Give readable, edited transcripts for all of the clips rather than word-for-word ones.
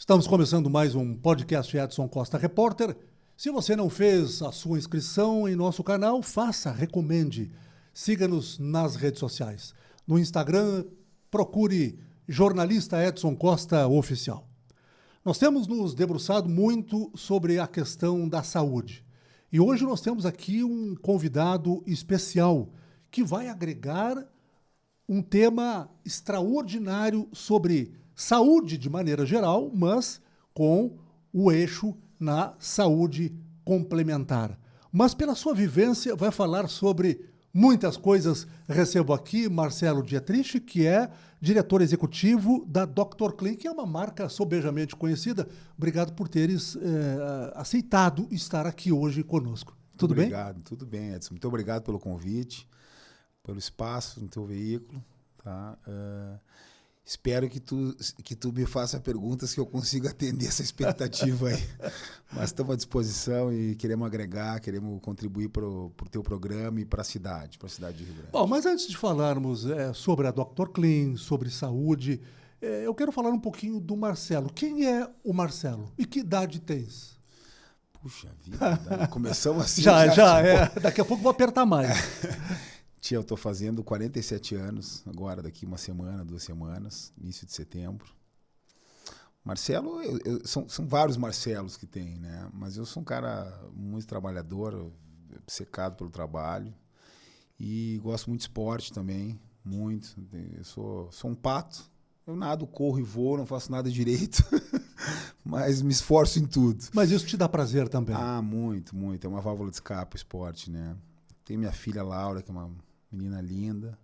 Estamos começando mais um podcast Edson Costa Repórter. Se você não fez a sua inscrição em nosso canal, faça, recomende. Siga-nos nas redes sociais. No Instagram, procure Jornalista Edson Costa Oficial. Nós temos nos debruçado muito sobre a questão da saúde. E hoje nós temos aqui um convidado especial que vai agregar um tema extraordinário sobre saúde de maneira geral, mas com o eixo na saúde complementar. Mas pela sua vivência vai falar sobre muitas coisas. Recebo aqui Marcelo Dietrich, que é diretor executivo da Dr. Clean, que é uma marca sobejamente conhecida. Obrigado por teres aceitado estar aqui hoje conosco. Tudo bem? Obrigado, tudo bem, Edson. Muito obrigado pelo convite, pelo espaço no teu veículo. Tá? Espero que tu me faça perguntas que eu consiga atender essa expectativa aí. Mas estamos à disposição e queremos agregar, queremos contribuir para o teu programa e para a cidade de Rio Grande. Bom, mas antes de falarmos sobre a Dr. Clean, sobre saúde, eu quero falar um pouquinho do Marcelo. Quem é o Marcelo e que idade tens? Puxa vida, começamos assim. Já. Daqui a pouco vou apertar mais. Tia, eu estou fazendo 47 anos agora, daqui uma semana, 2 semanas, início de setembro. Marcelo, são vários Marcelos que tem, né? Mas eu sou um cara muito trabalhador, obcecado pelo trabalho e gosto muito de esporte também, muito. Eu sou um pato, eu nado, corro e voo, não faço nada direito, mas me esforço em tudo. Mas isso te dá prazer também? Ah, muito, muito. É uma válvula de escape o esporte, né? Tem minha filha Laura, que é uma menina linda.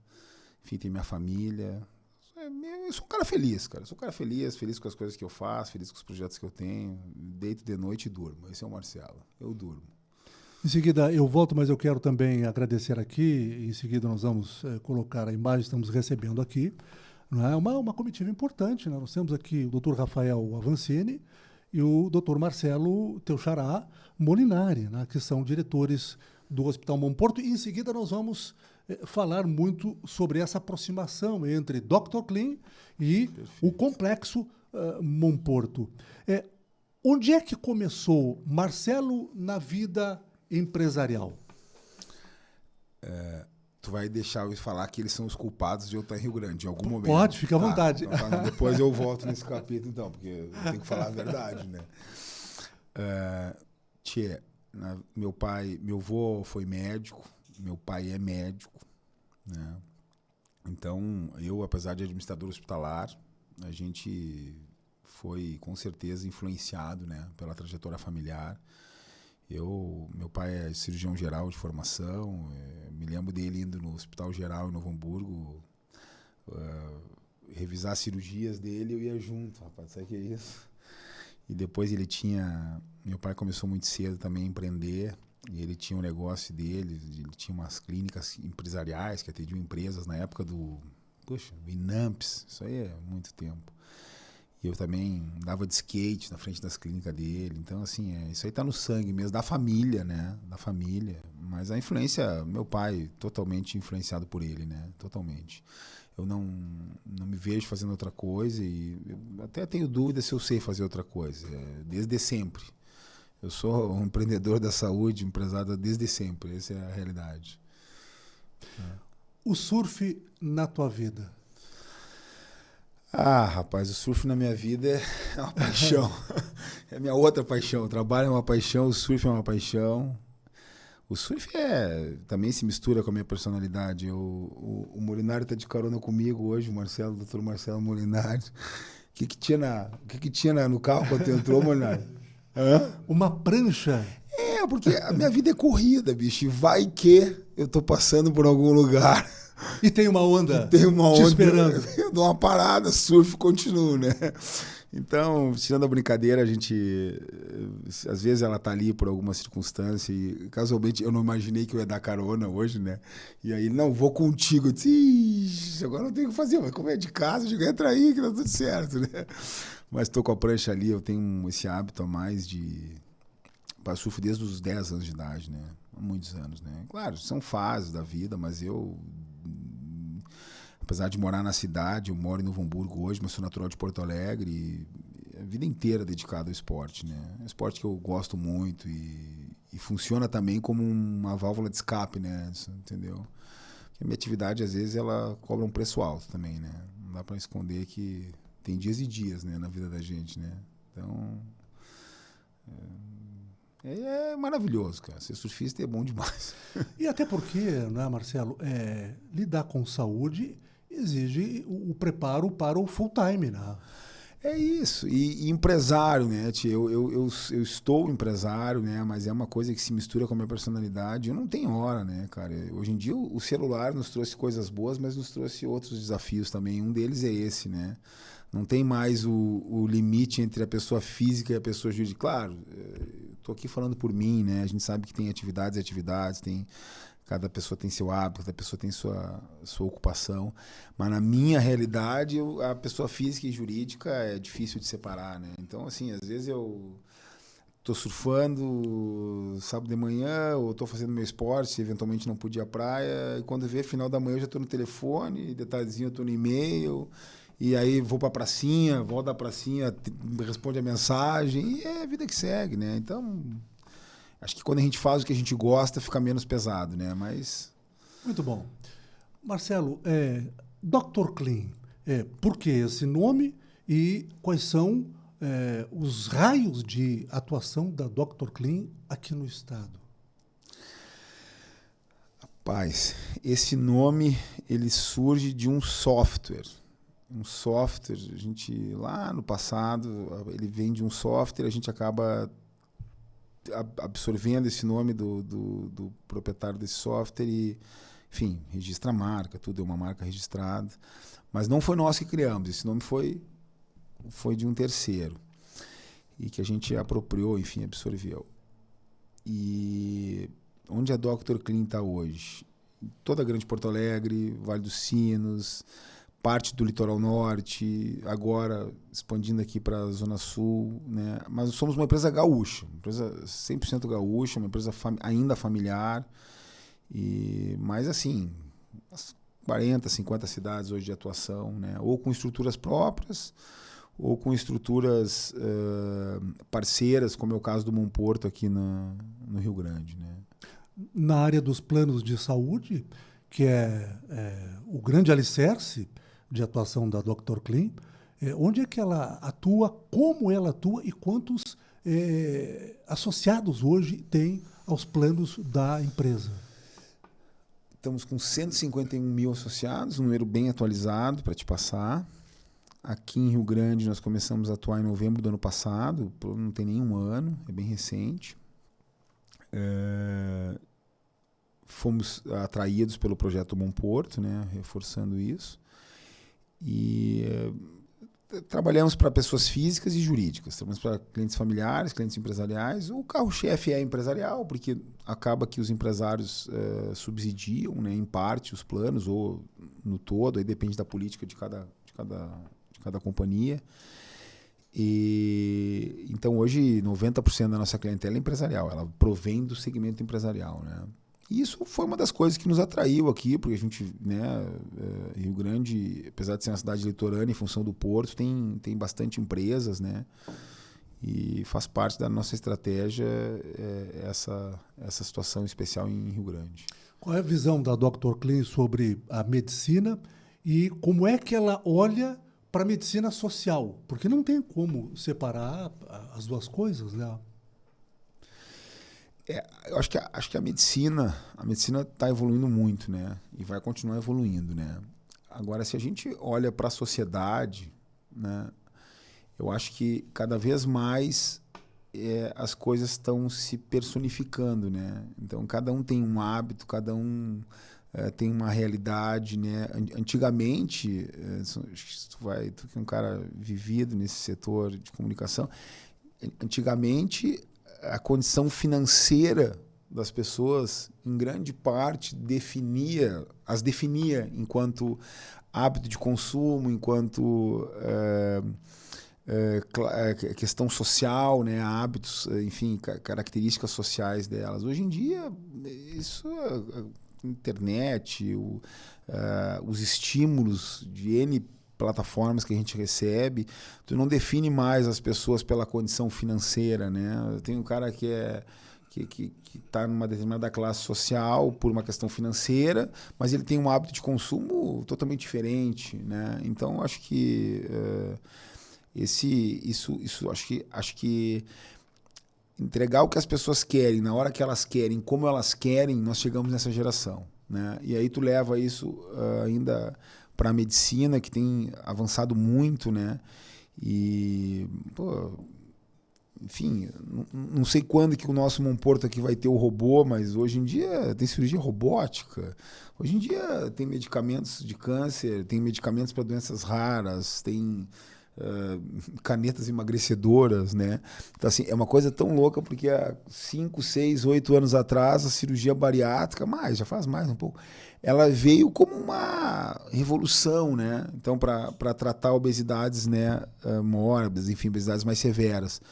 Enfim, tem minha família. Eu sou um cara feliz, cara. Sou um cara feliz com as coisas que eu faço, feliz com os projetos que eu tenho. Deito de noite e durmo. Esse é o Marcelo. Eu durmo. Em seguida eu volto, mas eu quero também agradecer aqui. Em seguida nós vamos colocar a imagem, estamos recebendo aqui. Não é? Uma comitiva importante, né? Nós temos aqui o Dr. Rafael Avancini e o Dr. Marcelo Teuxará Molinari, né? Que são diretores do Hospital Monporto. E em seguida nós vamos falar muito sobre essa aproximação entre Dr. Clean e o complexo Monporto. Onde é que começou Marcelo na vida empresarial? Tu vai deixar eu falar que eles são os culpados de eu estar em Rio Grande, em algum momento. Pode, fica à vontade. Então, tá, depois eu volto nesse capítulo, então, porque eu tenho que falar a verdade, né? Meu avô foi médico, meu pai é médico, né? Então, eu, apesar de administrador hospitalar, a gente foi, com certeza, influenciado, né, pela trajetória familiar. Meu pai é cirurgião geral de formação, me lembro dele indo no Hospital Geral em Novo Hamburgo, revisar as cirurgias dele, eu ia junto, rapaz, sabe o que é isso? E depois meu pai começou muito cedo também a empreender, e ele tinha um negócio dele, ele tinha umas clínicas empresariais que atendiam empresas na época do Inamps, isso aí é muito tempo. E eu também andava de skate na frente das clínicas dele. Então, assim, isso aí tá no sangue mesmo, da família, né? Da família. Mas a influência, meu pai, totalmente influenciado por ele, né? Totalmente. Eu não me vejo fazendo outra coisa e eu até tenho dúvida se eu sei fazer outra coisa, desde sempre. Eu sou um empreendedor da saúde, empresário desde sempre, essa é a realidade. O surf na tua vida? Ah, rapaz, o surf na minha vida é uma paixão. É a minha outra paixão. O trabalho é uma paixão, o surf é uma paixão. O surf também se mistura com a minha personalidade. O Molinari está de carona comigo hoje, o Dr. Marcelo Molinari. O que tinha no carro quando tu entrou, Molinari? Uma prancha? Porque a minha vida é corrida, bicho. E vai que eu tô passando por algum lugar. E tem uma onda te esperando. Eu dou uma parada, surf, continuo, né? Então, tirando a brincadeira, a gente... Às vezes ela tá ali por alguma circunstância e, casualmente, eu não imaginei que eu ia dar carona hoje, né? E aí, não, vou contigo. Eu disse, agora não tenho o que fazer, mas como é de casa, eu digo, entra aí que tá tudo certo, né? Mas tô com a prancha ali, eu tenho esse hábito a mais de... Eu surfo desde os 10 anos de idade, né? Há muitos anos, né? Claro, são fases da vida, mas eu... Apesar de morar na cidade, eu moro em Novo Hamburgo hoje, mas sou natural de Porto Alegre. a vida inteira dedicado ao esporte, né? É um esporte que eu gosto muito e funciona também como uma válvula de escape, né? Entendeu? Porque a minha atividade, às vezes, ela cobra um preço alto também, né? Não dá para esconder que tem dias e dias, né, na vida da gente, né? Então, é maravilhoso, cara. Ser surfista é bom demais. E até porque, né, Marcelo, lidar com saúde exige o preparo para o full time, né? É isso. E empresário, né, tia? Eu estou empresário, né? Mas é uma coisa que se mistura com a minha personalidade. Eu não tenho hora, né, cara? Hoje em dia o celular nos trouxe coisas boas, mas nos trouxe outros desafios também. Um deles é esse, né? Não tem mais o limite entre a pessoa física e a pessoa jurídica. Claro, estou aqui falando por mim, né? A gente sabe que tem atividades e atividades, cada pessoa tem seu hábito, cada pessoa tem sua ocupação. Mas na minha realidade, a pessoa física e jurídica é difícil de separar, né? Então, assim, às vezes eu estou surfando sábado de manhã, ou estou fazendo meu esporte, eventualmente não pude ir à praia, e quando vê final da manhã eu já estou no telefone, de tardezinha eu estou no e-mail, e aí vou para a pracinha, volto da pracinha, responde a mensagem, e é a vida que segue, né? Então, acho que quando a gente faz o que a gente gosta, fica menos pesado, né? Mas... Muito bom. Marcelo, Dr. Clean, por que esse nome e quais são os raios de atuação da Dr. Clean aqui no estado? Rapaz, esse nome, ele surge de um software. Um software, a gente, lá no passado, ele vem de um software, a gente acaba absorvendo esse nome do proprietário desse software e, enfim, registra a marca, tudo é uma marca registrada. Mas não foi nós que criamos, esse nome foi de um terceiro e que a gente apropriou, enfim, absorveu. E onde a Dr. Clean está hoje? Toda a Grande Porto Alegre, Vale dos Sinos, parte do litoral norte, agora expandindo aqui para a Zona Sul, né? Mas somos uma empresa gaúcha, uma empresa 100% gaúcha, uma empresa ainda familiar, mas assim, 40, 50 cidades hoje de atuação, né? Ou com estruturas próprias, ou com estruturas parceiras, como é o caso do Monporto aqui no Rio Grande, né? Na área dos planos de saúde, que é o grande alicerce de atuação da Dr. Clean, onde é que ela atua, como ela atua e quantos associados hoje tem aos planos da empresa? Estamos com 151 mil associados, um número bem atualizado para te passar. Aqui em Rio Grande nós começamos a atuar em novembro do ano passado, não tem nenhum ano, é bem recente. Fomos atraídos pelo projeto Monporto, né, reforçando isso. E trabalhamos para pessoas físicas e jurídicas, trabalhamos para clientes familiares, clientes empresariais. O carro-chefe é empresarial, porque acaba que os empresários subsidiam, né, em parte os planos, ou no todo, aí depende da política de cada companhia. E, então, hoje, 90% da nossa clientela é empresarial, ela provém do segmento empresarial, né? E isso foi uma das coisas que nos atraiu aqui, porque a gente, né, Rio Grande, apesar de ser uma cidade litorânea, em função do porto, tem bastante empresas, né? E faz parte da nossa estratégia essa situação especial em Rio Grande. Qual é a visão da Dr. Clean sobre a medicina e como é que ela olha para a medicina social? Porque não tem como separar as duas coisas, né? Eu acho que a medicina está evoluindo muito, né? E vai continuar evoluindo, né? Agora, se a gente olha para a sociedade, né? Eu acho que cada vez mais as coisas estão se personificando, né? Então, cada um tem um hábito, cada um tem uma realidade, né? Antigamente, tu que é um cara vivido nesse setor de comunicação, antigamente a condição financeira das pessoas, em grande parte, as definia enquanto hábito de consumo, enquanto questão social, né, hábitos, enfim, características sociais delas. Hoje em dia, isso internet, os estímulos de N plataformas que a gente recebe, tu não define mais as pessoas pela condição financeira, né? Tem um cara que está numa determinada classe social por uma questão financeira, mas ele tem um hábito de consumo totalmente diferente, né? Então, acho que acho que entregar o que as pessoas querem, na hora que elas querem, como elas querem, nós chegamos nessa geração, né? E aí tu leva isso ainda para a medicina, que tem avançado muito, né? E, pô, enfim, não sei quando que o nosso Monporto aqui vai ter o robô, mas hoje em dia tem cirurgia robótica. Hoje em dia tem medicamentos de câncer, tem medicamentos para doenças raras, tem canetas emagrecedoras, né? Então, assim, é uma coisa tão louca, porque há 5, 6, 8 anos atrás, a cirurgia bariátrica, já faz mais um pouco, ela veio como uma revolução, né? Então, para tratar obesidades, né, mórbidas, enfim, obesidades mais severas.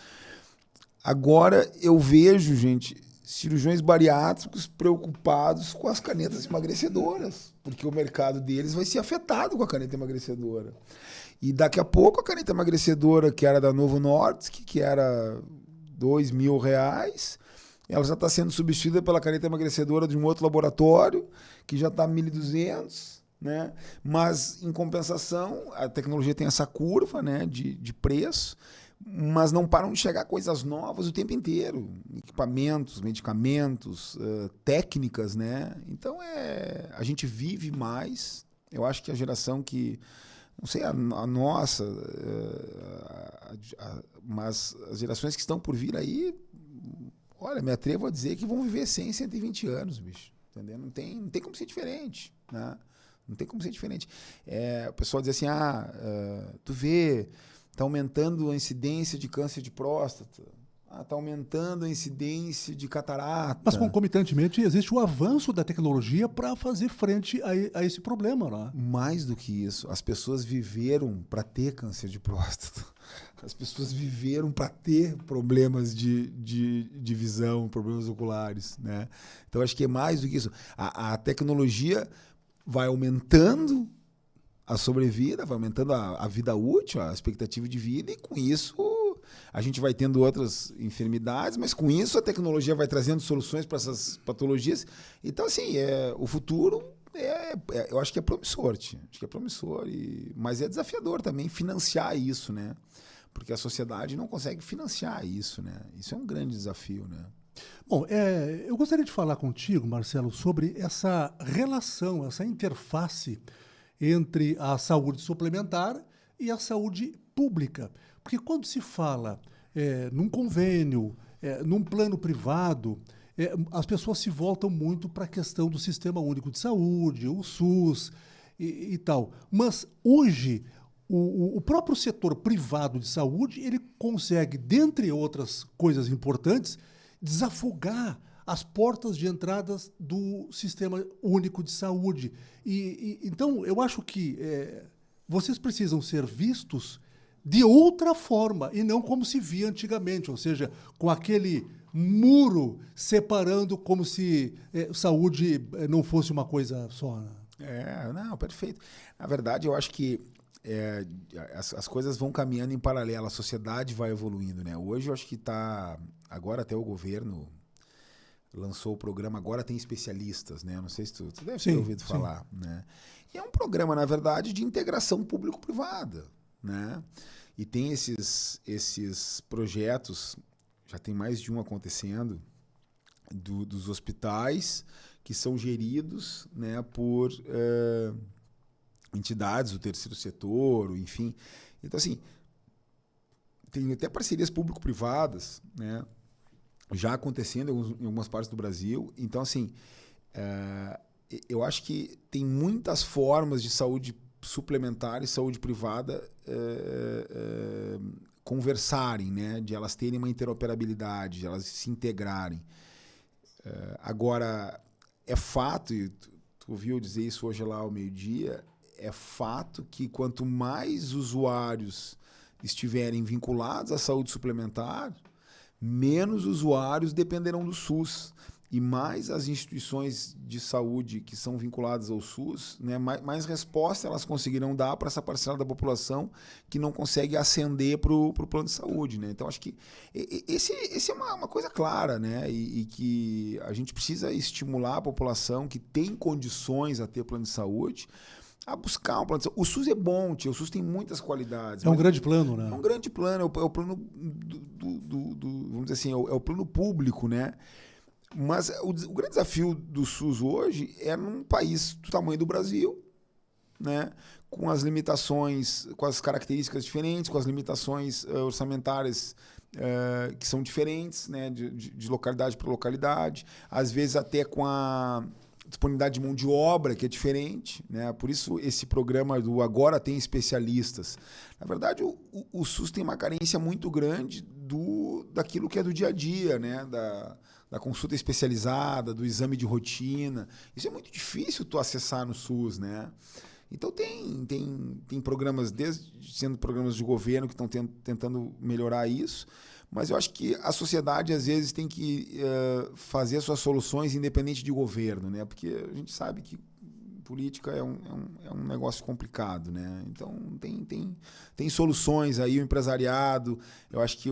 Agora eu vejo, gente, cirurgiões bariátricos preocupados com as canetas emagrecedoras, porque o mercado deles vai ser afetado com a caneta emagrecedora. E daqui a pouco a caneta emagrecedora, que era da Novo Nordisk, que era R$2.000, ela já está sendo substituída pela caneta emagrecedora de um outro laboratório, que já está 1.200, né? Mas, em compensação, a tecnologia tem essa curva, né, de preço, mas não param de chegar coisas novas o tempo inteiro. Equipamentos, medicamentos, técnicas, né? Então, a gente vive mais. Eu acho que a geração que... Não sei a nossa, mas as gerações que estão por vir aí, olha, me atrevo a dizer que vão viver 100, 120 anos, bicho. Entendeu? Não tem como ser diferente, né? Não tem como ser diferente. O pessoal diz assim, tu vê, está aumentando a incidência de câncer de próstata, está aumentando a incidência de catarata. Mas, concomitantemente, existe o avanço da tecnologia para fazer frente a esse problema, não é? Mais do que isso, as pessoas viveram para ter câncer de próstata. As pessoas viveram para ter problemas de visão, problemas oculares, né? Então, acho que é mais do que isso. A tecnologia vai aumentando a sobrevida, vai aumentando a vida útil, a expectativa de vida, e com isso a gente vai tendo outras enfermidades, mas com isso a tecnologia vai trazendo soluções para essas patologias. Então, assim, o futuro eu acho que é promissor, acho que é promissor, mas é desafiador também financiar isso, né? Porque a sociedade não consegue financiar isso, né? Isso é um grande desafio, né? Bom, eu gostaria de falar contigo, Marcelo, sobre essa relação, essa interface entre a saúde suplementar e a saúde pública. Porque quando se fala num convênio, num plano privado, as pessoas se voltam muito para a questão do Sistema Único de Saúde, o SUS e tal. Mas hoje, o próprio setor privado de saúde, ele consegue, dentre outras coisas importantes, desafogar as portas de entradas do Sistema Único de Saúde. Então, eu acho que vocês precisam ser vistos de outra forma, e não como se via antigamente, ou seja, com aquele muro separando, como se saúde não fosse uma coisa só. Não, perfeito. Na verdade, eu acho que as coisas vão caminhando em paralelo, a sociedade vai evoluindo, né? Hoje eu acho que agora até o governo lançou o programa Agora Tem Especialistas, né? Não sei se tu deve ter ouvido falar, né? E é um programa, na verdade, de integração público-privada, né? E tem esses projetos, já tem mais de um acontecendo, dos hospitais que são geridos, né, por entidades do terceiro setor, enfim. Então, assim, tem até parcerias público-privadas, né, já acontecendo em algumas partes do Brasil. Então, assim, eu acho que tem muitas formas de saúde suplementar e saúde privada conversarem, né, de elas terem uma interoperabilidade, de elas se integrarem. Agora, é fato, e tu ouviu dizer isso hoje lá ao meio-dia, é fato que quanto mais usuários estiverem vinculados à saúde suplementar, menos usuários dependerão do SUS. e mais as instituições de saúde que são vinculadas ao SUS, né, mais resposta elas conseguirão dar para essa parcela da população que não consegue ascender para o plano de saúde. Né? Então, acho que esse é uma coisa clara, né? E que a gente precisa estimular a população que tem condições a ter plano de saúde a buscar um plano de saúde. O SUS é bom, tio, o SUS tem muitas qualidades. É um grande plano, né? É um grande plano, é o plano vamos dizer assim, é o plano público, né? Mas o grande desafio do SUS hoje é num país do tamanho do Brasil, né? Com as limitações, com as características diferentes, com as limitações orçamentárias que são diferentes, né? De localidade para localidade, às vezes até com a disponibilidade de mão de obra, que é diferente, né? Por isso esse programa do Agora Tem Especialistas. Na verdade, o SUS tem uma carência muito grande daquilo que é do dia a dia, né? Da consulta especializada, do exame de rotina. Isso é muito difícil tu acessar no SUS, né? Então tem programas, sendo programas de governo, que estão tentando melhorar isso, mas eu acho que a sociedade, às vezes, tem que fazer suas soluções independente de governo, né? Porque a gente sabe que política é um negócio complicado, né? Então, tem soluções aí, o empresariado, eu acho que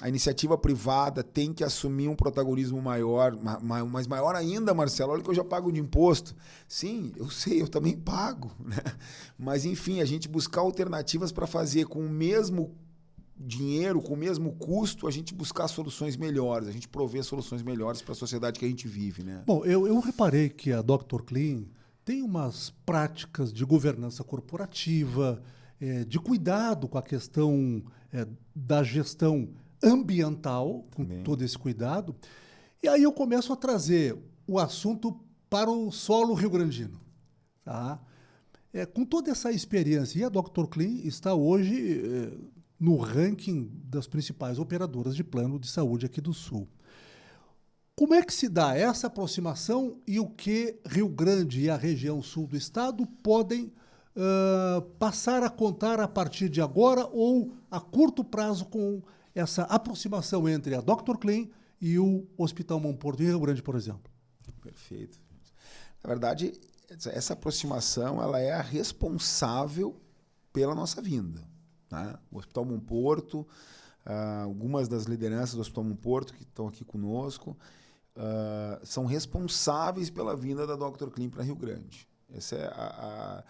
a iniciativa privada tem que assumir um protagonismo maior, mas maior ainda, Marcelo, olha que eu já pago de imposto. Sim, eu sei, eu também pago, né? Mas, enfim, a gente buscar alternativas para fazer com o mesmo dinheiro, com o mesmo custo, a gente buscar soluções melhores, a gente prover soluções melhores para a sociedade que a gente vive, né? Bom, eu reparei que a Dr. Clean tem umas práticas de governança corporativa, de cuidado com a questão da gestão ambiental, com todo esse cuidado. E aí eu começo a trazer o assunto para o solo rio-grandino. Tá? Com toda essa experiência, e a Dr. Clean está hoje no ranking das principais operadoras de plano de saúde aqui do Sul. Como é que se dá essa aproximação e o que Rio Grande e a região sul do estado podem passar a contar a partir de agora ou a curto prazo com essa aproximação entre a Dr. Clean e o Hospital Monporto em Rio Grande, por exemplo? Perfeito. Na verdade, essa aproximação ela é a responsável pela nossa vinda. Tá? O Hospital Monporto, algumas das lideranças do Hospital Monporto que estão aqui conosco, são responsáveis pela vinda da Dr. Clean para Rio Grande. Essa é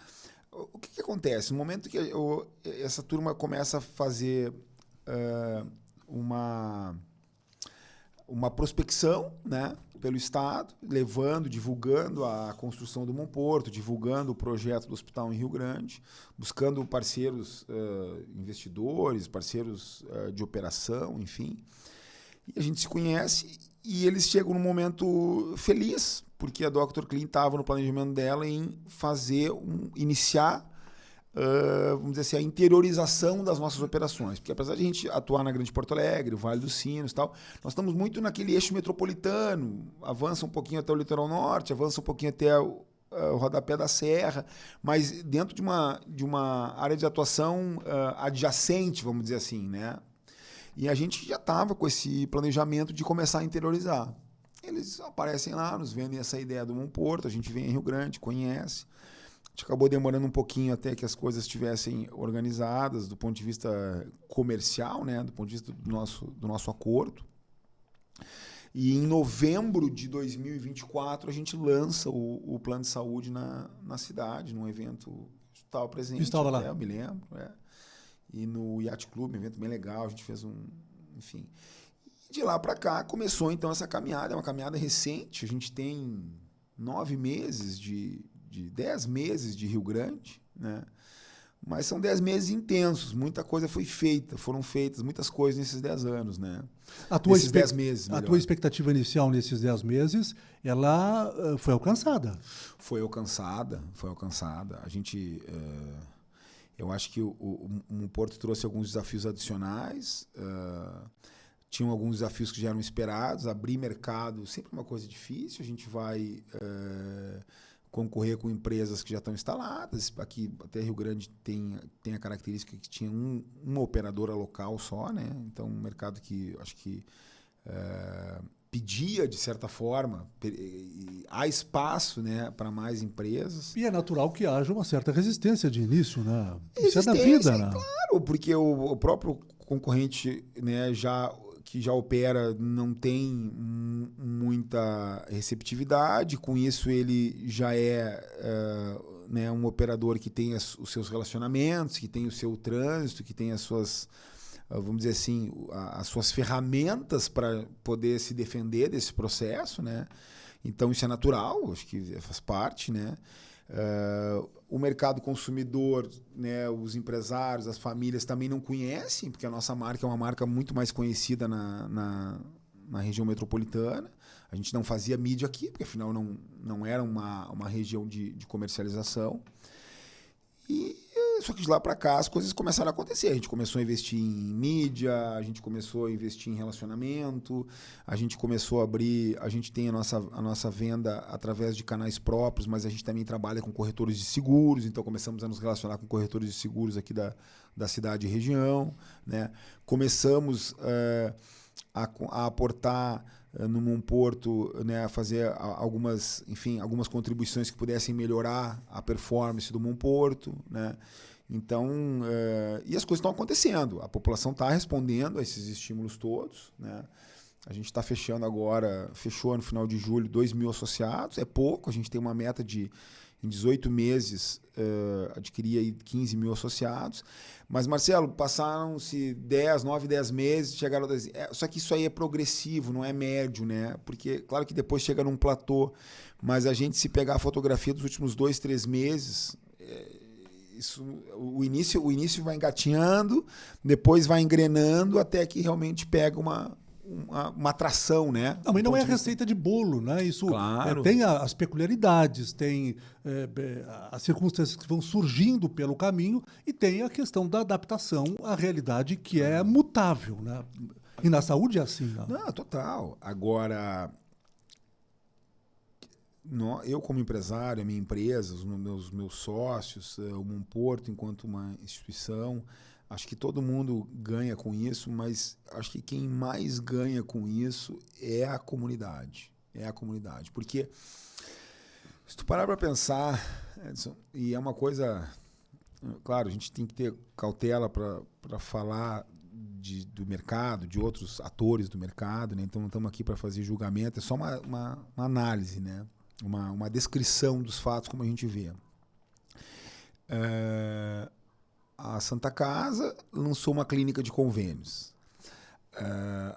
o que acontece? No momento que essa turma começa a fazer uma prospecção, né, pelo Estado, divulgando a construção do Monporto, divulgando o projeto do hospital em Rio Grande, buscando parceiros investidores, parceiros de operação, enfim. E a gente se conhece e eles chegam num momento feliz, porque a Dr. Clean estava no planejamento dela em iniciar vamos dizer assim, a interiorização das nossas operações. Porque apesar de a gente atuar na Grande Porto Alegre, o Vale dos Sinos e tal, nós estamos muito naquele eixo metropolitano, avança um pouquinho até o litoral norte, avança um pouquinho até o rodapé da serra, mas dentro de uma área de atuação adjacente, vamos dizer assim, né? E a gente já estava com esse planejamento de começar a interiorizar. Eles aparecem lá, nos vendem essa ideia do Monporto, a gente vem em Rio Grande, conhece. A gente acabou demorando um pouquinho até que as coisas estivessem organizadas do ponto de vista comercial, né? Do ponto de vista do nosso acordo. E em novembro de 2024 a gente lança o plano de saúde na cidade, num evento, estava presente. Estava lá. Eu me lembro. E no Yacht Club, um evento bem legal, a gente fez enfim. E de lá para cá começou então essa caminhada, é uma caminhada recente, a gente tem 9 meses 10 meses de Rio Grande, né? Mas são 10 meses intensos, muita coisa foram feitas muitas coisas nesses 10 anos, né? Nesses 10 meses, a tua expectativa inicial nesses 10 meses, ela foi alcançada? Foi alcançada. A gente, eu acho que o Porto trouxe alguns desafios adicionais, tinham alguns desafios que já eram esperados, abrir mercado sempre é uma coisa difícil, a gente vai concorrer com empresas que já estão instaladas. Aqui, até Rio Grande, tem a característica que tinha uma operadora local só, né? Então, um mercado que acho que pedia, de certa forma, há espaço, né, para mais empresas. E é natural que haja uma certa resistência de início, né? Isso é da vida, né? Claro, porque o próprio concorrente, né, que já opera não tem muita receptividade, com isso ele já né, um operador que tem os seus relacionamentos, que tem o seu trânsito, que tem as suas, vamos dizer assim, as suas ferramentas para poder se defender desse processo, né? Então isso é natural, acho que faz parte, né? O mercado consumidor, né, os empresários, as famílias também não conhecem, porque a nossa marca é uma marca muito mais conhecida na região metropolitana. A gente não fazia mídia aqui, porque afinal não era uma região de comercialização. Só que de lá para cá as coisas começaram a acontecer. A gente começou a investir em mídia, a gente começou a investir em relacionamento, a gente começou a abrir, a gente tem a nossa venda através de canais próprios, mas a gente também trabalha com corretores de seguros, então começamos a nos relacionar com corretores de seguros aqui da cidade e região, né? Começamos a aportar no Montporto, né, a fazer algumas contribuições que pudessem melhorar a performance do Montporto, né? Então, e as coisas estão acontecendo, a população está respondendo a esses estímulos todos, né? A gente está fechou no final de julho 2.000 associados, é pouco, a gente tem uma meta de em 18 meses adquirir aí 15.000 associados. Mas, Marcelo, passaram-se 9, 10 meses, chegaram a 10. Só que isso aí é progressivo, não é médio, né? Porque, claro que depois chega num platô, mas a gente, se pegar a fotografia dos últimos 2, 3 meses, o início vai engatinhando, depois vai engrenando, até que realmente pega uma atração, né? Não, mas não é a receita de bolo, né? Isso claro. Tem as peculiaridades, tem as circunstâncias que vão surgindo pelo caminho e tem a questão da adaptação à realidade que é mutável, né? E na saúde é assim, né? Não, total. Agora, eu como empresário, a minha empresa, os meus sócios, o Montporto enquanto uma instituição, acho que todo mundo ganha com isso, mas acho que quem mais ganha com isso é a comunidade. É a comunidade. Porque, se tu parar para pensar, Edson, e é uma coisa... Claro, a gente tem que ter cautela para falar do mercado, de outros atores do mercado, né? Então não estamos aqui para fazer julgamento, é só uma análise, né? Uma descrição dos fatos como a gente vê. A Santa Casa lançou uma clínica de convênios.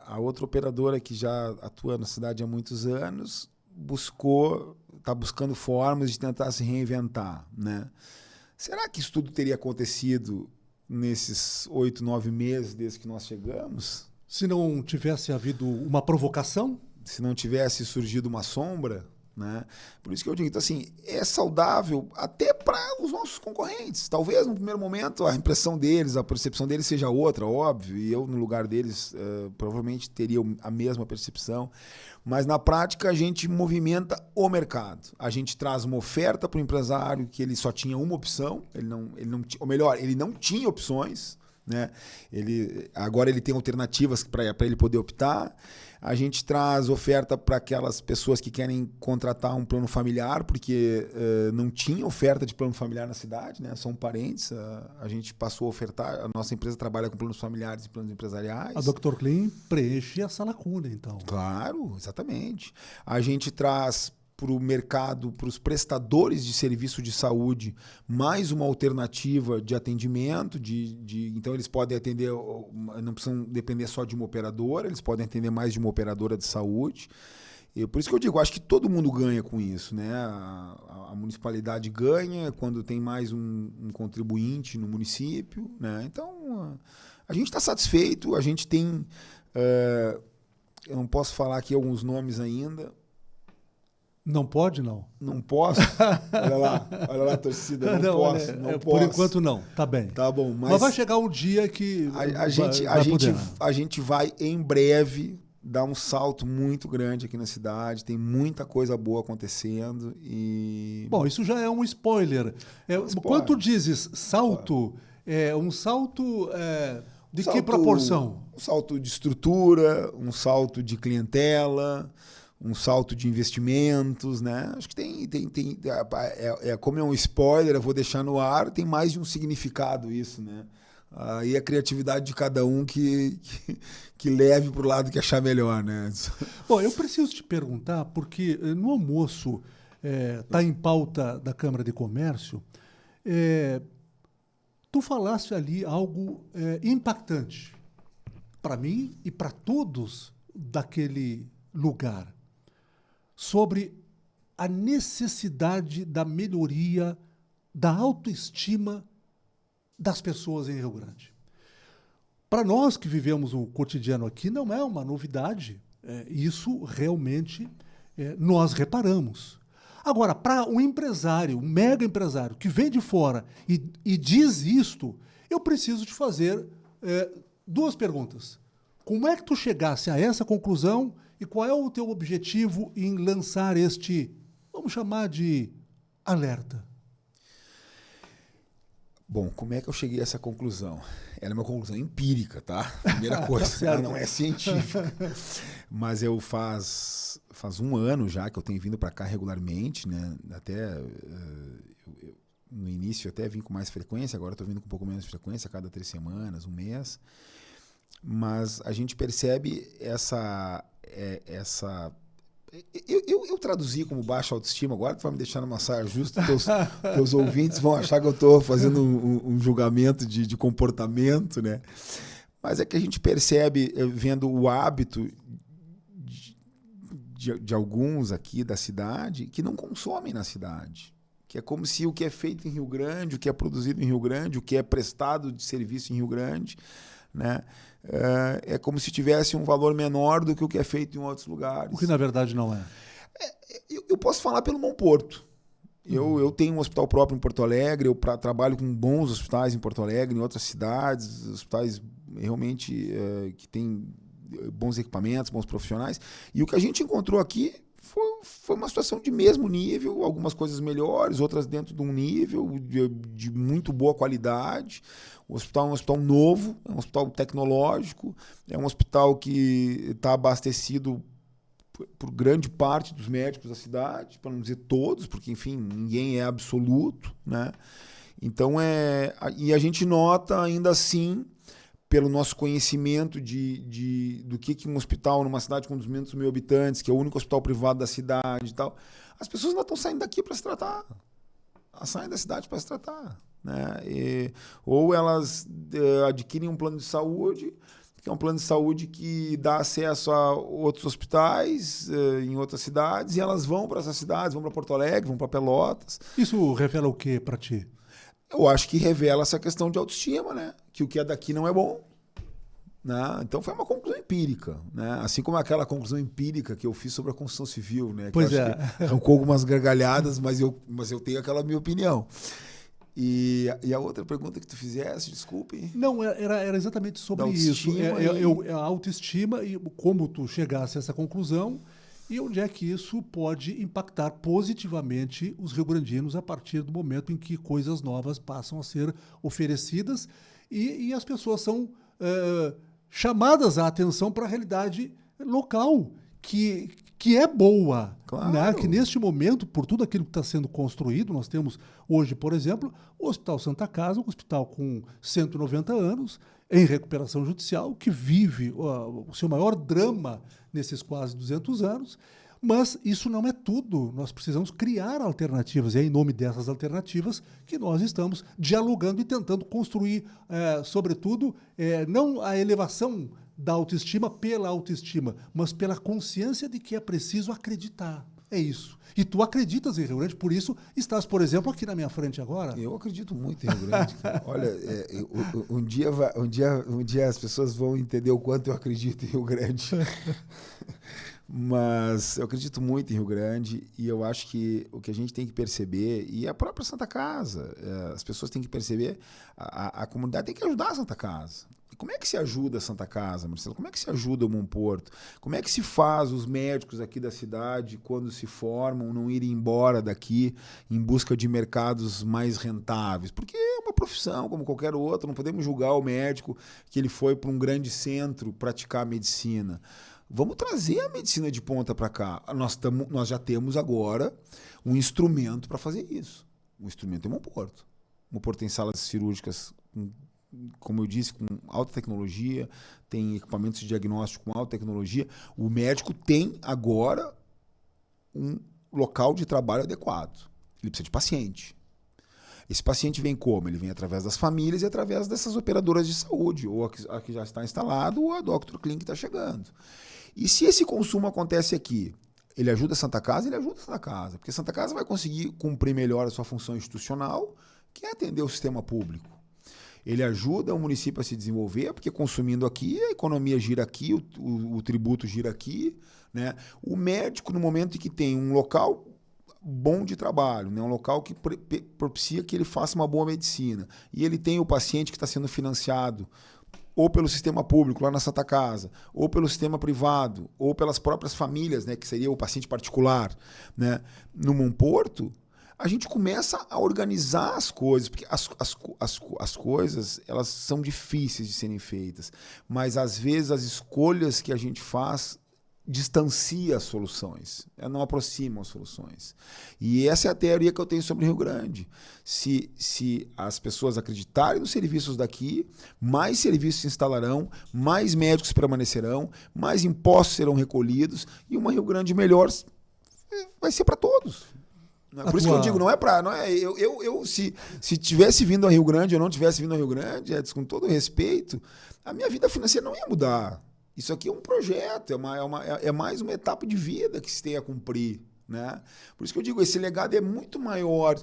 A outra operadora que já atua na cidade há muitos anos está buscando formas de tentar se reinventar, né? Será que isso tudo teria acontecido nesses 8, 9 meses desde que nós chegamos? Se não tivesse havido uma provocação? Se não tivesse surgido uma sombra? Né? Por isso que eu digo, então, assim, é saudável até para os nossos concorrentes. Talvez no primeiro momento a impressão deles, a percepção deles seja outra, óbvio, e eu no lugar deles provavelmente teria a mesma percepção, mas na prática a gente movimenta o mercado. A gente traz uma oferta para o empresário que ele só tinha uma opção, ele não tinha opções, né? Agora ele tem alternativas para ele poder optar. A gente traz oferta para aquelas pessoas que querem contratar um plano familiar, porque não tinha oferta de plano familiar na cidade, né? São parentes. A gente passou a ofertar. A nossa empresa trabalha com planos familiares e planos empresariais. A Dr. Clean preenche essa lacuna, então. Claro, exatamente. A gente traz para o mercado, para os prestadores de serviço de saúde, mais uma alternativa de atendimento, então eles podem atender, não precisam depender só de uma operadora, eles podem atender mais de uma operadora de saúde. E por isso que eu digo, acho que todo mundo ganha com isso, né? A municipalidade ganha quando tem mais um contribuinte no município, né? Então, a gente está satisfeito, a gente tem... eu não posso falar aqui alguns nomes ainda. Não pode, não? Não posso? Olha lá a torcida, não posso. Não posso. Por enquanto não, tá bem. Tá bom, mas vai chegar um dia que a gente vai em breve dar um salto muito grande aqui na cidade, tem muita coisa boa acontecendo e... Bom, isso já é um spoiler. Quando tu dizes salto, é um salto... De que proporção? Um salto de estrutura, um salto de clientela, um salto de investimentos, né? Acho que como é um spoiler, eu vou deixar no ar, tem mais de um significado isso, né? Aí a criatividade de cada um que leve para o lado que achar melhor, né? Bom, eu preciso te perguntar, porque no almoço está em pauta da Câmara de Comércio, tu falaste ali algo impactante para mim e para todos daquele lugar, sobre a necessidade da melhoria da autoestima das pessoas em Rio Grande. Para nós que vivemos o cotidiano aqui, não é uma novidade. Isso realmente nós reparamos. Agora, para um empresário, um mega empresário, que vem de fora e diz isto, eu preciso te fazer duas perguntas. Como é que tu chegasse a essa conclusão e qual é o teu objetivo em lançar este, vamos chamar de alerta? Bom, como é que eu cheguei a essa conclusão? Ela é uma conclusão empírica, tá? Primeira coisa, ela não é científica. Mas eu faz um ano já que eu tenho vindo para cá regularmente, né? Até no início até vim com mais frequência, agora estou vindo com um pouco menos frequência, a cada 3 semanas, um mês. Mas a gente percebe essa eu traduzi como baixa autoestima, agora tu vai me deixar numa saia justa, teus ouvintes vão achar que eu estou fazendo um julgamento de comportamento, né? Mas é que a gente percebe, vendo o hábito de alguns aqui da cidade, que não consomem na cidade. Que é como se o que é feito em Rio Grande, o que é produzido em Rio Grande, o que é prestado de serviço em Rio Grande, né? É como se tivesse um valor menor do que o que é feito em outros lugares. O que na verdade não é. Eu posso falar pelo Monporto. Eu tenho um hospital próprio em Porto Alegre, eu trabalho com bons hospitais em Porto Alegre, em outras cidades, hospitais realmente que têm bons equipamentos, bons profissionais. E o que a gente encontrou aqui foi uma situação de mesmo nível, algumas coisas melhores, outras dentro de um nível de muito boa qualidade. O hospital é um hospital novo, é um hospital tecnológico, é um hospital que está abastecido por grande parte dos médicos da cidade, para não dizer todos, porque, enfim, ninguém é absoluto, né? Então, e a gente nota, ainda assim, pelo nosso conhecimento do que um hospital numa cidade com 200 mil habitantes, que é o único hospital privado da cidade e tal, as pessoas ainda estão saindo daqui para se tratar. Elas saem da cidade para se tratar, né? Ou elas adquirem um plano de saúde, que é um plano de saúde que dá acesso a outros hospitais em outras cidades, e elas vão para essas cidades, vão para Porto Alegre, vão para Pelotas. Isso revela o que para ti? Eu acho que revela essa questão de autoestima, né? Que o que é daqui não é bom. Né? Então foi uma conclusão empírica, né? Assim como aquela conclusão empírica que eu fiz sobre a construção civil, né? Que pois eu acho que arrancou algumas gargalhadas, mas eu tenho aquela minha opinião. E a outra pergunta que tu fizesse, desculpe. Não, era exatamente sobre isso. A autoestima e como tu chegasse a essa conclusão e onde é que isso pode impactar positivamente os rio-grandinos a partir do momento em que coisas novas passam a ser oferecidas e as pessoas são chamadas a atenção para a realidade local, que é boa. Claro. Né? Que neste momento, por tudo aquilo que está sendo construído, nós temos hoje, por exemplo, o Hospital Santa Casa, um hospital com 190 anos, em recuperação judicial, que vive o seu maior drama nesses quase 200 anos, mas isso não é tudo. Nós precisamos criar alternativas, e é em nome dessas alternativas que nós estamos dialogando e tentando construir, sobretudo, não a elevação da autoestima pela autoestima, mas pela consciência de que é preciso acreditar. É isso. E tu acreditas em Rio Grande, por isso estás, por exemplo, aqui na minha frente agora. Eu acredito muito em Rio Grande. Olha, um dia as pessoas vão entender o quanto eu acredito em Rio Grande. Mas eu acredito muito em Rio Grande e eu acho que o que a gente tem que perceber, e a própria Santa Casa, as pessoas têm que perceber, a comunidade tem que ajudar a Santa Casa. E como é que se ajuda a Santa Casa, Marcelo? Como é que se ajuda o Monporto? Como é que se faz os médicos aqui da cidade, quando se formam, não irem embora daqui em busca de mercados mais rentáveis? Porque uma profissão como qualquer outra, não podemos julgar o médico que ele foi para um grande centro praticar medicina. Vamos trazer a medicina de ponta para cá. Nós já temos agora um instrumento para fazer isso. O instrumento é o Monporto. O Monporto tem salas cirúrgicas, como eu disse, com alta tecnologia, tem equipamentos de diagnóstico com alta tecnologia. O médico tem agora um local de trabalho adequado. Ele precisa de paciente. Esse paciente vem como? Ele vem através das famílias e através dessas operadoras de saúde, ou a que já está instalado, ou a Dr. Clean que está chegando. E se esse consumo acontece aqui, ele ajuda a Santa Casa? Ele ajuda a Santa Casa, porque a Santa Casa vai conseguir cumprir melhor a sua função institucional, que é atender o sistema público. Ele ajuda o município a se desenvolver, porque consumindo aqui, a economia gira aqui, o tributo gira aqui, né? O médico, no momento em que tem um local bom de trabalho, né? Um local que propicia que ele faça uma boa medicina, e ele tem o paciente que está sendo financiado ou pelo sistema público, lá na Santa Casa, ou pelo sistema privado, ou pelas próprias famílias, né? Que seria o paciente particular, né? No Monporto, a gente começa a organizar as coisas, porque as coisas, elas são difíceis de serem feitas, mas às vezes as escolhas que a gente faz distancia as soluções, não aproximam as soluções. E essa é a teoria que eu tenho sobre o Rio Grande. Se as pessoas acreditarem nos serviços daqui, mais serviços se instalarão, mais médicos permanecerão, mais impostos serão recolhidos e uma Rio Grande melhor vai ser para todos. Por isso que eu digo, se tivesse vindo a Rio Grande ou não tivesse vindo a Rio Grande, Edson, com todo respeito, a minha vida financeira não ia mudar. Isso aqui é um projeto, é mais uma etapa de vida que se tem a cumprir, né? Por isso que eu digo, esse legado é muito maior.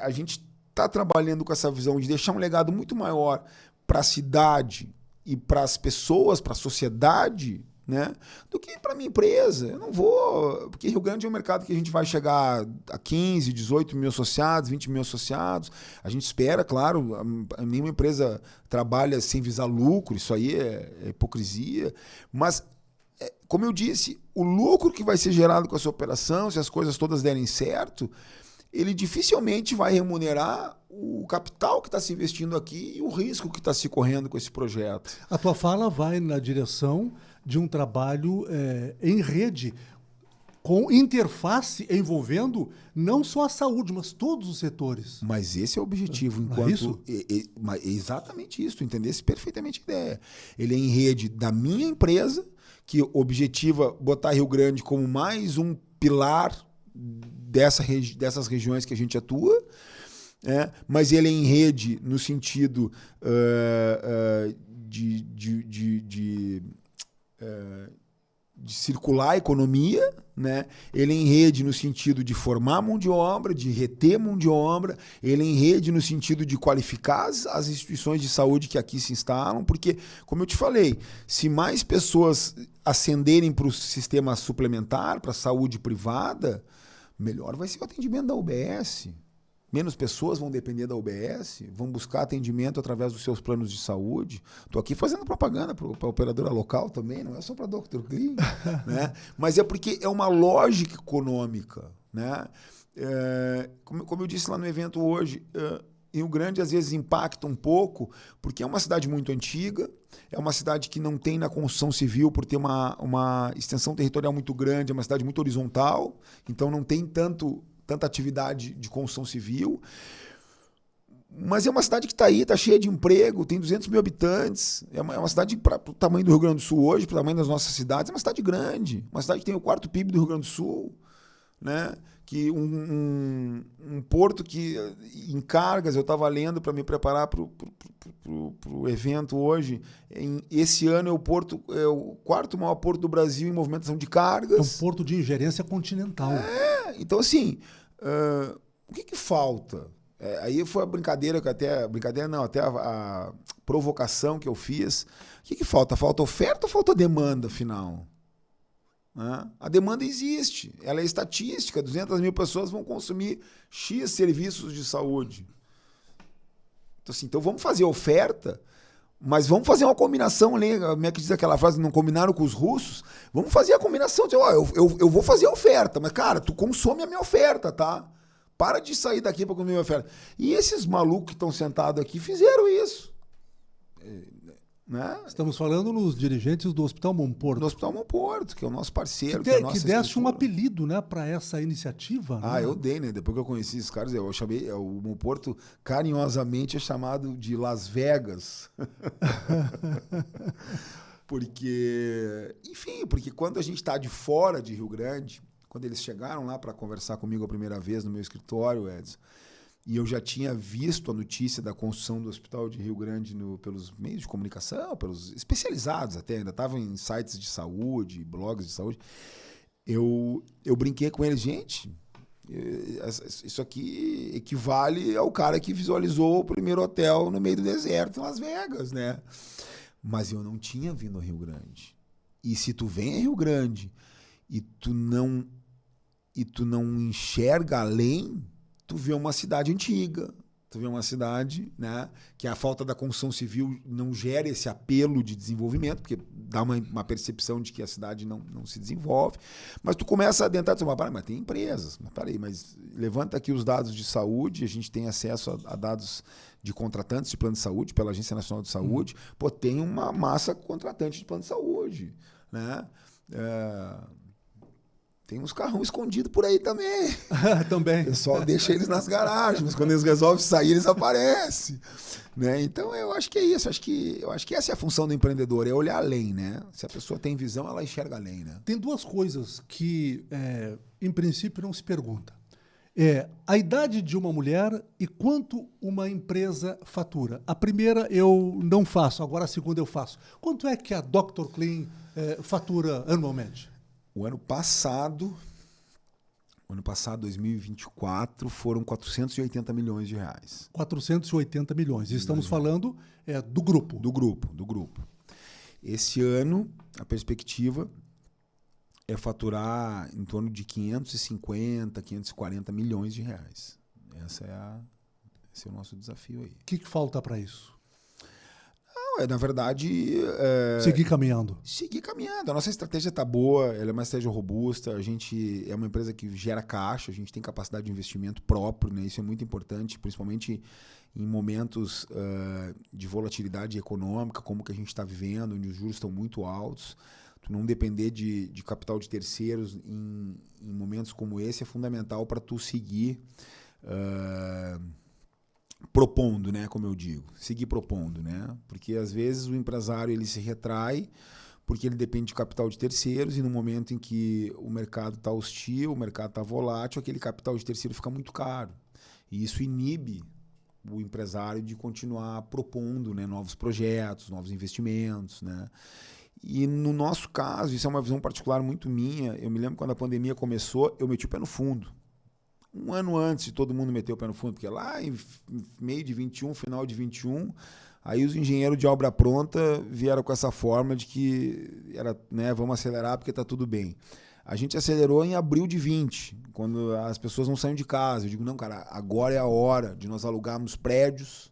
A gente está trabalhando com essa visão de deixar um legado muito maior para a cidade e para as pessoas, para a sociedade, né? Do que para a minha empresa. Eu não vou... Porque Rio Grande é um mercado que a gente vai chegar a 15, 18 mil associados, 20 mil associados. A gente espera, claro, nenhuma empresa trabalha sem visar lucro, isso aí é hipocrisia. Mas, como eu disse, o lucro que vai ser gerado com essa operação, se as coisas todas derem certo, ele dificilmente vai remunerar o capital que está se investindo aqui e o risco que está se correndo com esse projeto. A tua fala vai na direção de um trabalho em rede, com interface envolvendo não só a saúde, mas todos os setores. Mas esse é o objetivo. Enquanto... isso? É exatamente isso, tu entendesse perfeitamente a ideia. Ele é em rede da minha empresa, que objetiva botar Rio Grande como mais um pilar dessas regiões que a gente atua, mas ele é em rede no sentido de circular a economia, né? Ele é em rede no sentido de formar mão de obra, de reter mão de obra, ele é em rede no sentido de qualificar as instituições de saúde que aqui se instalam, porque, como eu te falei, se mais pessoas ascenderem para o sistema suplementar, para a saúde privada, melhor vai ser o atendimento da UBS. Menos pessoas vão depender da UBS, vão buscar atendimento através dos seus planos de saúde. Estou aqui fazendo propaganda para a operadora local também, não é só para a Dr. Clean, né? Mas é porque é uma lógica econômica, né? Como eu disse lá no evento hoje, Rio Grande às vezes impacta um pouco, porque é uma cidade muito antiga, é uma cidade que não tem na construção civil por ter uma extensão territorial muito grande, é uma cidade muito horizontal, então não tem tanta atividade de construção civil, mas é uma cidade que está aí, está cheia de emprego, tem 200 mil habitantes, é uma cidade para o tamanho do Rio Grande do Sul hoje, para o tamanho das nossas cidades, é uma cidade grande, uma cidade que tem o 4º PIB do Rio Grande do Sul, né? Que um porto que em cargas, eu estava lendo para me preparar para o evento hoje, esse ano é o 4º maior porto do Brasil em movimentação de cargas. É um porto de ingerência continental. Então assim, o que falta? Aí foi a brincadeira, até a provocação que eu fiz. O que falta? Falta oferta ou falta demanda, afinal? A demanda existe, ela é estatística, 200 mil pessoas vão consumir X serviços de saúde. Então vamos fazer oferta, mas vamos fazer uma combinação, como é que diz aquela frase, não combinaram com os russos? Vamos fazer a combinação, eu vou fazer a oferta, mas cara, tu consome a minha oferta, tá? Para de sair daqui para comer minha oferta. E esses malucos que estão sentados aqui fizeram isso. Né? Estamos falando nos dirigentes do Hospital Monporto. Do Hospital Monporto, que é o nosso parceiro. Que desse um apelido, né, para essa iniciativa. Ah, né? Eu dei, né? Depois que eu conheci esses caras, eu chamei, o Monporto carinhosamente é chamado de Las Vegas. Porque quando a gente está de fora de Rio Grande, quando eles chegaram lá para conversar comigo a primeira vez no meu escritório, Edson, e eu já tinha visto a notícia da construção do Hospital de Rio Grande pelos meios de comunicação, pelos especializados até, ainda estavam em sites de saúde, blogs de saúde. Eu brinquei com eles, gente, isso aqui equivale ao cara que visualizou o primeiro hotel no meio do deserto em Las Vegas, né? Mas eu não tinha vindo ao Rio Grande. E se tu vem a Rio Grande e tu não enxerga além, tu vê uma cidade antiga, tu vê uma cidade, né, que a falta da construção civil não gera esse apelo de desenvolvimento, porque dá uma percepção de que a cidade não se desenvolve, mas tu começa a adentrar e diz, mas tem empresas, mas levanta aqui os dados de saúde, a gente tem acesso a dados de contratantes de plano de saúde pela Agência Nacional de Saúde, tem uma massa contratante de plano de saúde, né? Tem uns carrão escondidos por aí também. Também. O pessoal deixa eles nas garagens, mas quando eles resolvem sair, eles aparecem. Né? Então, eu acho que é isso. Eu acho que essa é a função do empreendedor, é olhar além. Né? Se a pessoa tem visão, ela enxerga além. Né? Tem duas coisas que, em princípio, não se pergunta. A idade de uma mulher e quanto uma empresa fatura. A primeira eu não faço, agora a segunda eu faço. Quanto é que a Dr. Clean fatura anualmente? O ano passado, 2024, foram 480 milhões de reais. 480 milhões. Estamos falando do grupo. Do grupo. Esse ano, a perspectiva é faturar em torno de 550, 540 milhões de reais. Esse é o nosso desafio aí. O que falta para isso? Na verdade... Seguir caminhando. Seguir caminhando. A nossa estratégia está boa, ela é uma estratégia robusta, a gente é uma empresa que gera caixa, a gente tem capacidade de investimento próprio, né? Isso é muito importante, principalmente em momentos de volatilidade econômica, como que a gente está vivendo, onde os juros estão muito altos. Tu não depender de capital de terceiros em momentos como esse é fundamental para tu seguir... propondo, né, como eu digo, seguir propondo, né, porque às vezes o empresário ele se retrai porque ele depende de capital de terceiros e no momento em que o mercado está hostil, o mercado está volátil, aquele capital de terceiro fica muito caro e isso inibe o empresário de continuar propondo, né, novos projetos, novos investimentos, né. E no nosso caso, isso é uma visão particular muito minha, eu me lembro quando a pandemia começou, eu meti o pé no fundo. Um ano antes de todo mundo meter o pé no fundo, porque lá em meio de 21, final de 21, aí os engenheiros de obra pronta vieram com essa forma de que era, né, vamos acelerar porque está tudo bem. A gente acelerou em abril de 20, quando as pessoas não saem de casa. Eu digo, não, cara, agora é a hora de nós alugarmos prédios,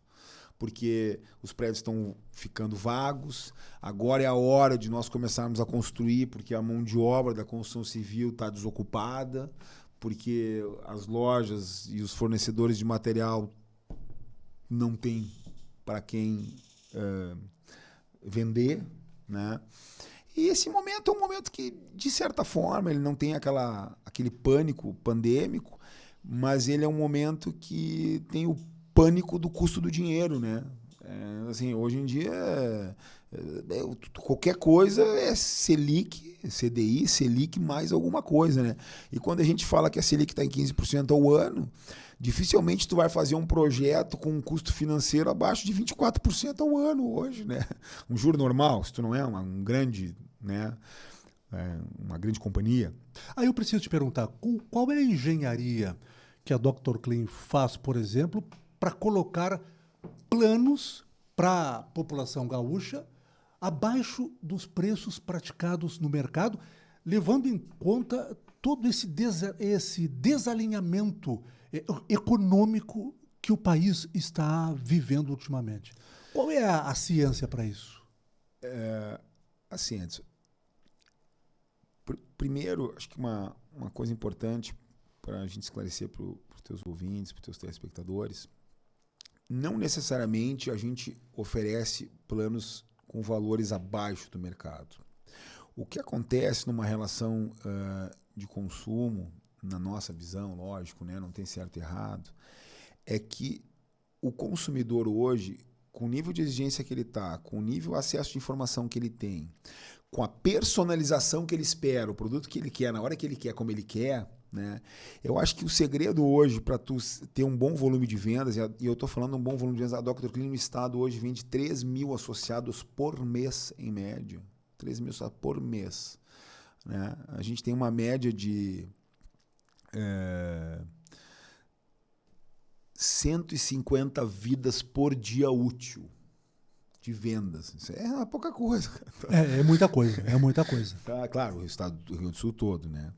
porque os prédios estão ficando vagos. Agora é a hora de nós começarmos a construir, porque a mão de obra da construção civil está desocupada, porque as lojas e os fornecedores de material não têm para quem vender, né? E esse momento é um momento que, de certa forma, ele não tem aquele pânico pandêmico, mas ele é um momento que tem o pânico do custo do dinheiro, né? Assim, hoje em dia, qualquer coisa é Selic, CDI, Selic mais alguma coisa, né? E quando a gente fala que a Selic está em 15% ao ano, dificilmente tu vai fazer um projeto com um custo financeiro abaixo de 24% ao ano hoje, né? Um juro normal, se tu não é um grande, né? Uma grande companhia. Aí eu preciso te perguntar, qual é a engenharia que a Dr. Clean faz, por exemplo, para colocar planos para a população gaúcha abaixo dos preços praticados no mercado, levando em conta todo esse desalinhamento econômico que o país está vivendo ultimamente. Qual é a ciência para isso? A ciência. Primeiro, acho que uma coisa importante para a gente esclarecer para os teus ouvintes, para os teus telespectadores, não necessariamente a gente oferece planos com valores abaixo do mercado. O que acontece numa relação de consumo, na nossa visão, lógico, né, não tem certo e errado, é que o consumidor hoje, com o nível de exigência que ele está, com o nível de acesso de informação que ele tem, com a personalização que ele espera, o produto que ele quer, na hora que ele quer, como ele quer, né? Eu acho que o segredo hoje para tu ter um bom volume de vendas, e eu estou falando um bom volume de vendas, a Dr. Clean no estado hoje vende 3 mil associados por mês, em média. 3 mil só por mês. Né? A gente tem uma média de 150 vidas por dia útil de vendas. Isso é pouca coisa. É muita coisa, é muita coisa. Tá, claro, o estado do Rio Grande do Sul todo, né?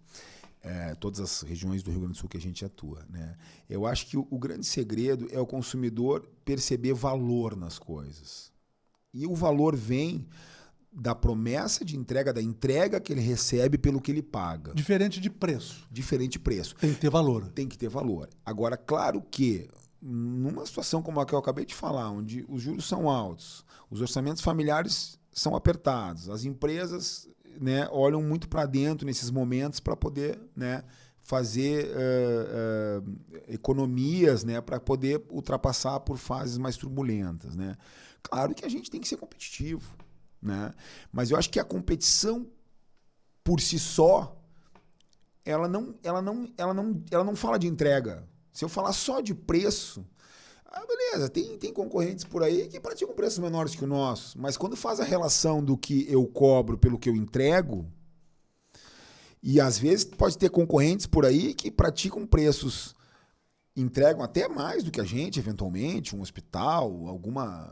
Todas as regiões do Rio Grande do Sul que a gente atua, né? Eu acho que o grande segredo é o consumidor perceber valor nas coisas. E o valor vem da promessa de entrega, da entrega que ele recebe pelo que ele paga. Diferente de preço. Diferente de preço. Tem que ter valor. Tem que ter valor. Agora, claro que numa situação como a que eu acabei de falar, onde os juros são altos, os orçamentos familiares são apertados, as empresas, né, olham muito para dentro nesses momentos para poder, né, fazer economias, né, para poder ultrapassar por fases mais turbulentas, né? Claro que a gente tem que ser competitivo, né? Mas eu acho que a competição por si só ela não fala de entrega. Se eu falar só de preço, beleza, tem concorrentes por aí que praticam preços menores que o nosso, mas quando faz a relação do que eu cobro pelo que eu entrego, e às vezes pode ter concorrentes por aí que praticam preços, entregam até mais do que a gente, eventualmente, um hospital, alguma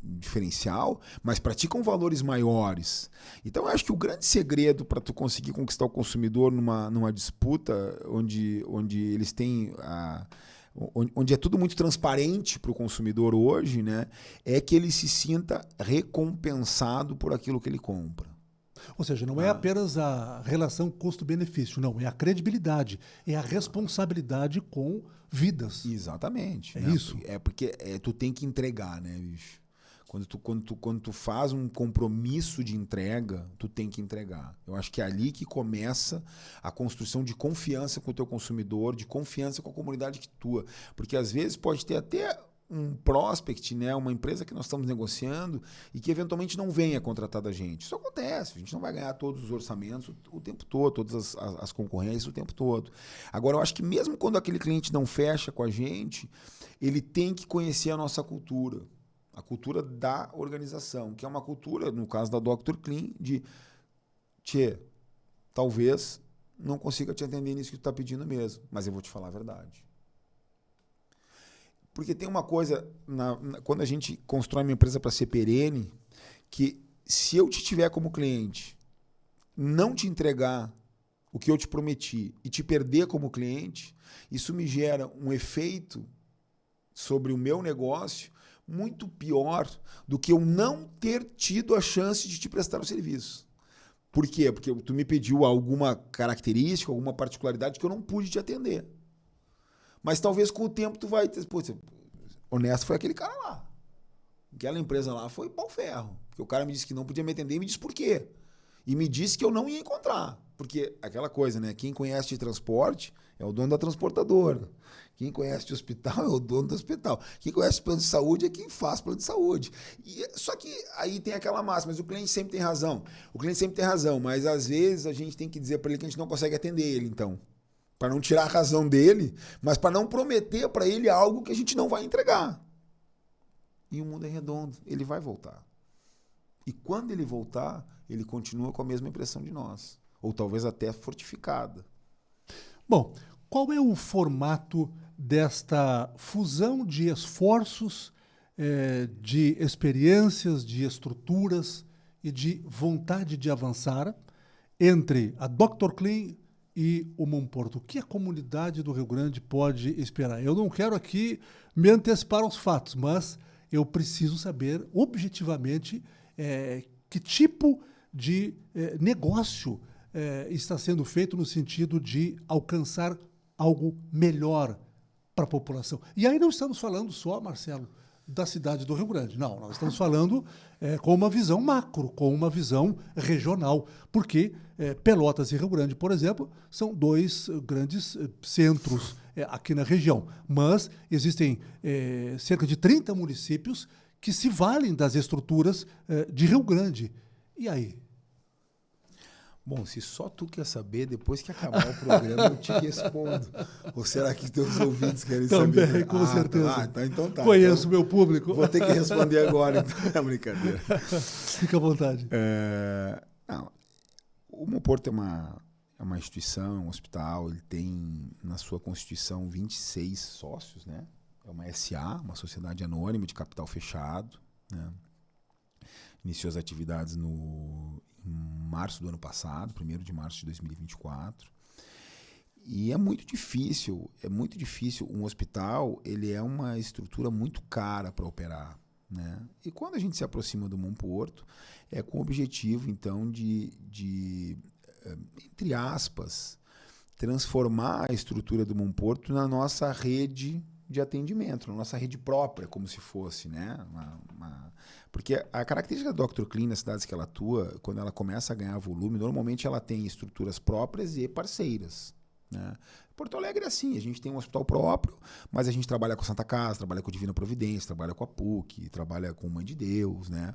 diferencial, mas praticam valores maiores. Então, eu acho que o grande segredo para tu conseguir conquistar o consumidor numa disputa onde eles têm onde é tudo muito transparente para o consumidor hoje, né, é que ele se sinta recompensado por aquilo que ele compra. Ou seja, não é apenas a relação custo-benefício, não. É a credibilidade, é a responsabilidade com vidas. Exatamente. É né? isso. É porque tu tem que entregar, né, bicho? Quando tu faz um compromisso de entrega, tu tem que entregar. Eu acho que é ali que começa a construção de confiança com o teu consumidor, de confiança com a comunidade que tua. Porque às vezes pode ter até um prospect, né, uma empresa que nós estamos negociando e que eventualmente não venha contratar da gente. Isso acontece, a gente não vai ganhar todos os orçamentos o tempo todo, todas as concorrências o tempo todo. Agora, eu acho que mesmo quando aquele cliente não fecha com a gente, ele tem que conhecer a nossa cultura, a cultura da organização, que é uma cultura, no caso da Dr. Clean, de talvez não consiga te atender nisso que tu está pedindo mesmo, mas eu vou te falar a verdade. Porque tem uma coisa, quando a gente constrói uma empresa para ser perene, que se eu te tiver como cliente, não te entregar o que eu te prometi e te perder como cliente, isso me gera um efeito sobre o meu negócio muito pior do que eu não ter tido a chance de te prestar o serviço. Por quê? Porque tu me pediu alguma característica, alguma particularidade que eu não pude te atender. Mas talvez com o tempo tu vai... Pô, honesto foi aquele cara lá. Aquela empresa lá foi pau-ferro. Porque o cara me disse que não podia me atender e me disse por quê. E me disse que eu não ia encontrar. Porque aquela coisa, né? Quem conhece de transporte é o dono da transportadora. Quem conhece de hospital é o dono do hospital. Quem conhece de plano de saúde é quem faz plano de saúde. Só que aí tem aquela máxima, mas o cliente sempre tem razão. O cliente sempre tem razão, mas às vezes a gente tem que dizer para ele que a gente não consegue atender ele, então. Para não tirar a razão dele, mas para não prometer para ele algo que a gente não vai entregar. E o mundo é redondo, ele vai voltar. E quando ele voltar, ele continua com a mesma impressão de nós. Ou talvez até fortificada. Bom, qual é o formato desta fusão de esforços, de experiências, de estruturas e de vontade de avançar entre a Dr. Clean e o Monporto? O que a comunidade do Rio Grande pode esperar? Eu não quero aqui me antecipar aos fatos, mas eu preciso saber objetivamente que tipo de negócio está sendo feito no sentido de alcançar algo melhor para a população. E aí não estamos falando só, Marcelo, da cidade do Rio Grande. Não, nós estamos falando com uma visão macro, com uma visão regional, porque Pelotas e Rio Grande, por exemplo, são dois grandes centros aqui na região, mas existem cerca de 30 municípios que se valem das estruturas de Rio Grande. E aí? Bom, se só tu quer saber, depois que acabar o programa eu te respondo. Ou será que teus ouvintes querem saber? Também, com certeza. Então tá. Conheço então, meu público. Vou ter que responder agora, então é brincadeira. Fica à vontade. Não, o Monporto é uma instituição, um hospital, ele tem na sua constituição 26 sócios, né? É uma SA, uma sociedade anônima de capital fechado, né? Iniciou as atividades em março do ano passado, 1º de março de 2024. E é muito difícil. Um hospital, ele é uma estrutura muito cara para operar, né? E quando a gente se aproxima do Monporto, é com o objetivo, então, de entre aspas, transformar a estrutura do Monporto na nossa rede de atendimento, na nossa rede própria, como se fosse, né? Porque a característica da Dr. Clean nas cidades que ela atua, quando ela começa a ganhar volume, normalmente ela tem estruturas próprias e parceiras, né? Porto Alegre é assim, a gente tem um hospital próprio, mas a gente trabalha com Santa Casa, trabalha com Divina Providência, trabalha com a PUC, trabalha com Mãe de Deus, né?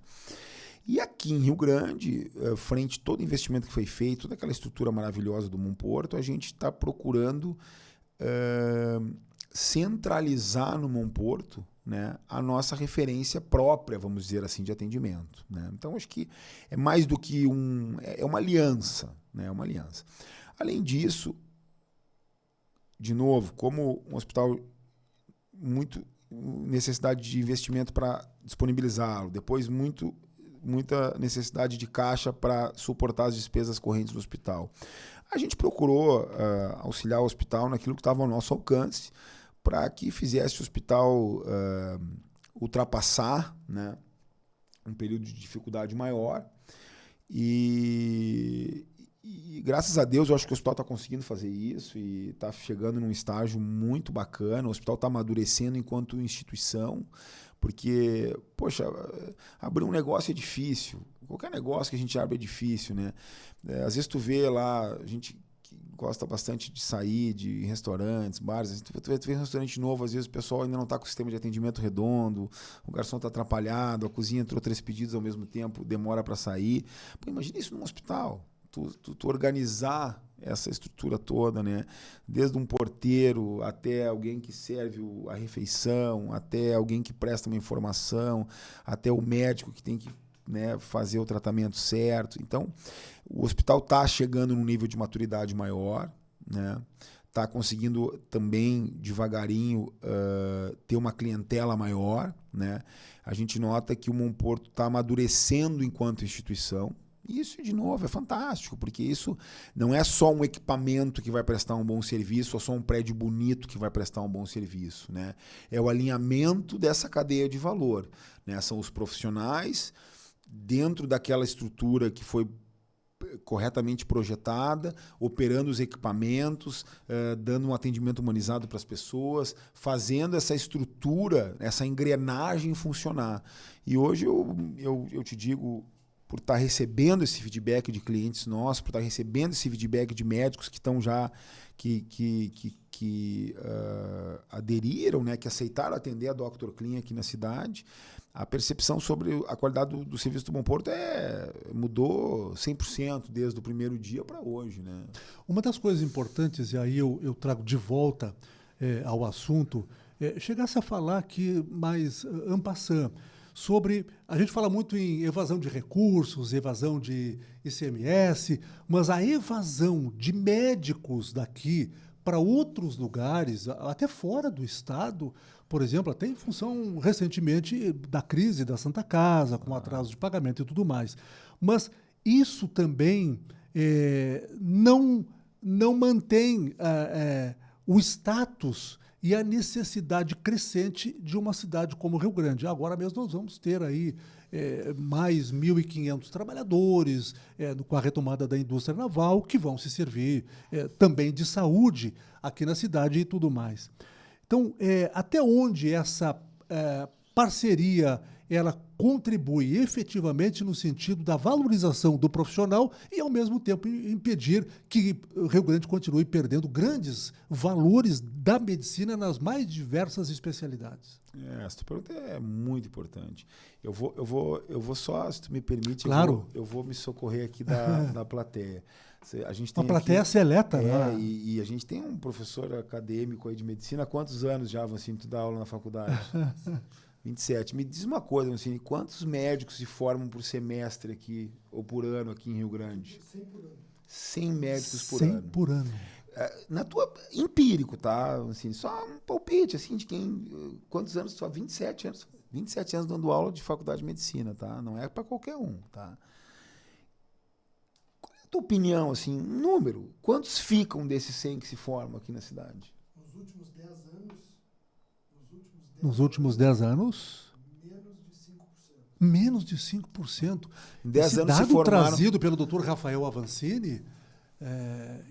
E aqui em Rio Grande, frente a todo o investimento que foi feito, toda aquela estrutura maravilhosa do Monporto, a gente está procurando centralizar no Monporto, né, a nossa referência própria, vamos dizer assim, de atendimento, né? Então, acho que é mais do que é uma aliança, né? É uma aliança. Além disso, de novo, como um hospital muito necessidade de investimento para disponibilizá-lo, depois muita necessidade de caixa para suportar as despesas correntes do hospital. A gente procurou auxiliar o hospital naquilo que estava ao nosso alcance para que fizesse o hospital ultrapassar, né, um período de dificuldade maior. E graças a Deus eu acho que o hospital está conseguindo fazer isso e está chegando num estágio muito bacana. O hospital está amadurecendo enquanto instituição, porque, poxa, abrir um negócio é difícil. Qualquer negócio que a gente abre é difícil, né? Às vezes tu vê lá, a gente que gosta bastante de sair de restaurantes, bares, tu vê um restaurante novo, às vezes o pessoal ainda não está com o sistema de atendimento redondo, o garçom está atrapalhado, a cozinha entrou 3 pedidos ao mesmo tempo, demora para sair. Pô, imagina isso num hospital. Tu organizar essa estrutura toda, né? Desde um porteiro até alguém que serve a refeição, até alguém que presta uma informação, até o médico que tem que, né, fazer o tratamento certo. Então, o hospital está chegando num nível de maturidade maior, né? Está conseguindo também, devagarinho, ter uma clientela maior, né? A gente nota que o Monporto está amadurecendo enquanto instituição. Isso, de novo, é fantástico, porque isso não é só um equipamento que vai prestar um bom serviço, ou só um prédio bonito que vai prestar um bom serviço, né? É o alinhamento dessa cadeia de valor, né? São os profissionais dentro daquela estrutura que foi corretamente projetada, operando os equipamentos, dando um atendimento humanizado para as pessoas, fazendo essa estrutura, essa engrenagem funcionar. E hoje eu te digo, por estar recebendo esse feedback de clientes nossos, por estar recebendo esse feedback de médicos que estão já, que aderiram, né, que aceitaram atender a Dr. Clean aqui na cidade, a percepção sobre a qualidade do serviço do Monporto mudou 100% desde o primeiro dia para hoje, né? Uma das coisas importantes, e aí eu trago de volta ao assunto, chegasse a falar aqui mais en passant, sobre, a gente fala muito em evasão de recursos, evasão de ICMS, mas a evasão de médicos daqui para outros lugares, até fora do estado, por exemplo, até em função recentemente da crise da Santa Casa, com atraso de pagamento e tudo mais. Mas isso também não mantém o status e a necessidade crescente de uma cidade como Rio Grande. Agora mesmo nós vamos ter aí mais 1.500 trabalhadores, com a retomada da indústria naval, que vão se servir também de saúde aqui na cidade e tudo mais. Então, até onde essa parceria ela contribui efetivamente no sentido da valorização do profissional e, ao mesmo tempo, impedir que o Rio Grande continue perdendo grandes valores da medicina nas mais diversas especialidades? Essa pergunta é muito importante. Eu vou só, se tu me permite, claro. eu vou me socorrer aqui da plateia. A gente tem uma plateia aqui, seleta, né? E a gente tem um professor acadêmico aí de medicina. Há quantos anos já, Vancini, tu dá aula na faculdade? 27. Me diz uma coisa, Vancini, quantos médicos se formam por semestre aqui, ou por ano aqui em Rio Grande? 100 por ano. 100 médicos por 100 ano. por ano. Na tua empírico, tá? Assim, só um palpite, assim, de quem... Quantos anos? Só 27 anos. 27 anos dando aula de faculdade de medicina, tá? Não é para qualquer um, tá? Qual é a tua opinião, assim, um número? Quantos ficam desses 100 que se formam aqui na cidade? Nos últimos 10 anos... Nos últimos 10 anos... Menos de 5%. Menos de 5%. Em 10 Esse anos se dado formaram... trazido pelo Dr. Rafael Avancini,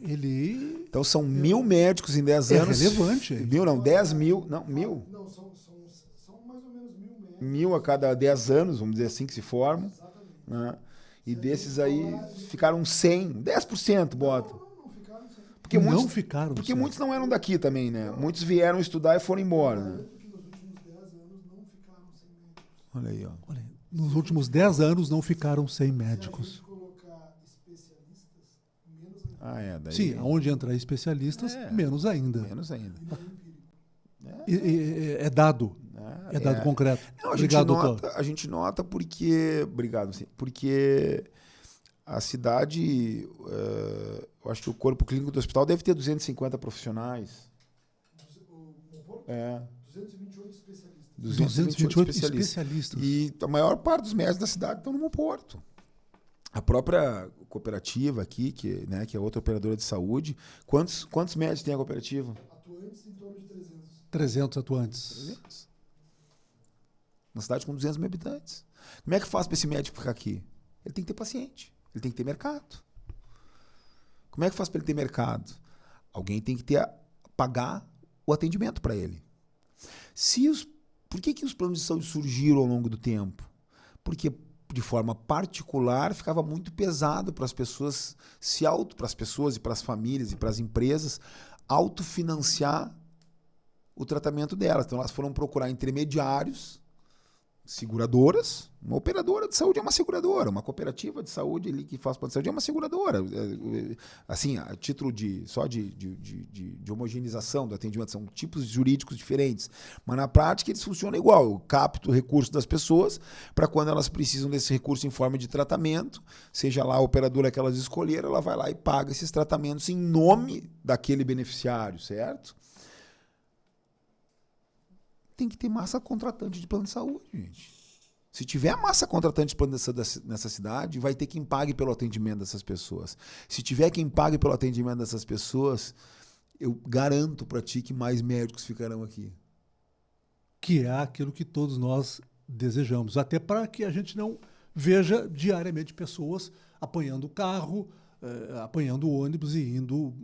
ele... Então são 1.000 médicos em 10 anos. É relevante. 1.000 não, 10 mil. Não, 1.000. Não, são mais ou menos 1.000 médicos. 1.000 a cada 10 anos, vamos dizer assim, que se formam. Exatamente. Né? E desses aí ficaram 100, 10%, bota. Não ficaram 100. Porque muitos, não ficaram. porque muitos não eram daqui também, né? Muitos vieram estudar e foram embora, né? Que nos últimos 10 anos não ficaram 100 médicos. Olha aí, ó. Olha, nos últimos 10 anos não ficaram 100 Se a médicos. gente colocar especialistas, menos ainda. Ah, é. Daí... Sim, onde entrar especialistas, menos ainda. Menos ainda. É dado. É dado concreto. Não, Obrigado, doutor. a gente nota porque... Obrigado, sim. Porque a cidade... eu acho que o corpo clínico do hospital deve ter 250 profissionais. 228 especialistas. 228 especialistas. E a maior parte dos médicos da cidade estão no Porto. A própria cooperativa aqui, que é outra operadora de saúde, quantos médicos tem a cooperativa? Atuantes em torno de 300. 300 atuantes. 300. Uma cidade com 200 mil habitantes. Como é que faz para esse médico ficar aqui? Ele tem que ter paciente. Ele tem que ter mercado. Como é que faz para ele ter mercado? Alguém tem que pagar o atendimento para ele. Por que os planos de saúde surgiram ao longo do tempo? Porque, de forma particular, ficava muito pesado para as pessoas para as pessoas e para as famílias e para as empresas autofinanciar o tratamento delas. Então, elas foram procurar intermediários, seguradoras. Uma operadora de saúde é uma seguradora, uma cooperativa de saúde ali que faz plano de saúde é uma seguradora. Assim, a título de homogeneização do atendimento, são tipos jurídicos diferentes, mas na prática eles funcionam igual. Eu capto o recurso das pessoas para quando elas precisam desse recurso em forma de tratamento, seja lá a operadora que elas escolheram, ela vai lá e paga esses tratamentos em nome daquele beneficiário, certo? Tem que ter massa contratante de plano de saúde, gente. Se tiver massa contratante de plano de saúde nessa cidade, vai ter quem pague pelo atendimento dessas pessoas. Se tiver quem pague pelo atendimento dessas pessoas, eu garanto para ti que mais médicos ficarão aqui. Que é aquilo que todos nós desejamos. Até para que a gente não veja diariamente pessoas apanhando o carro, apanhando o ônibus e indo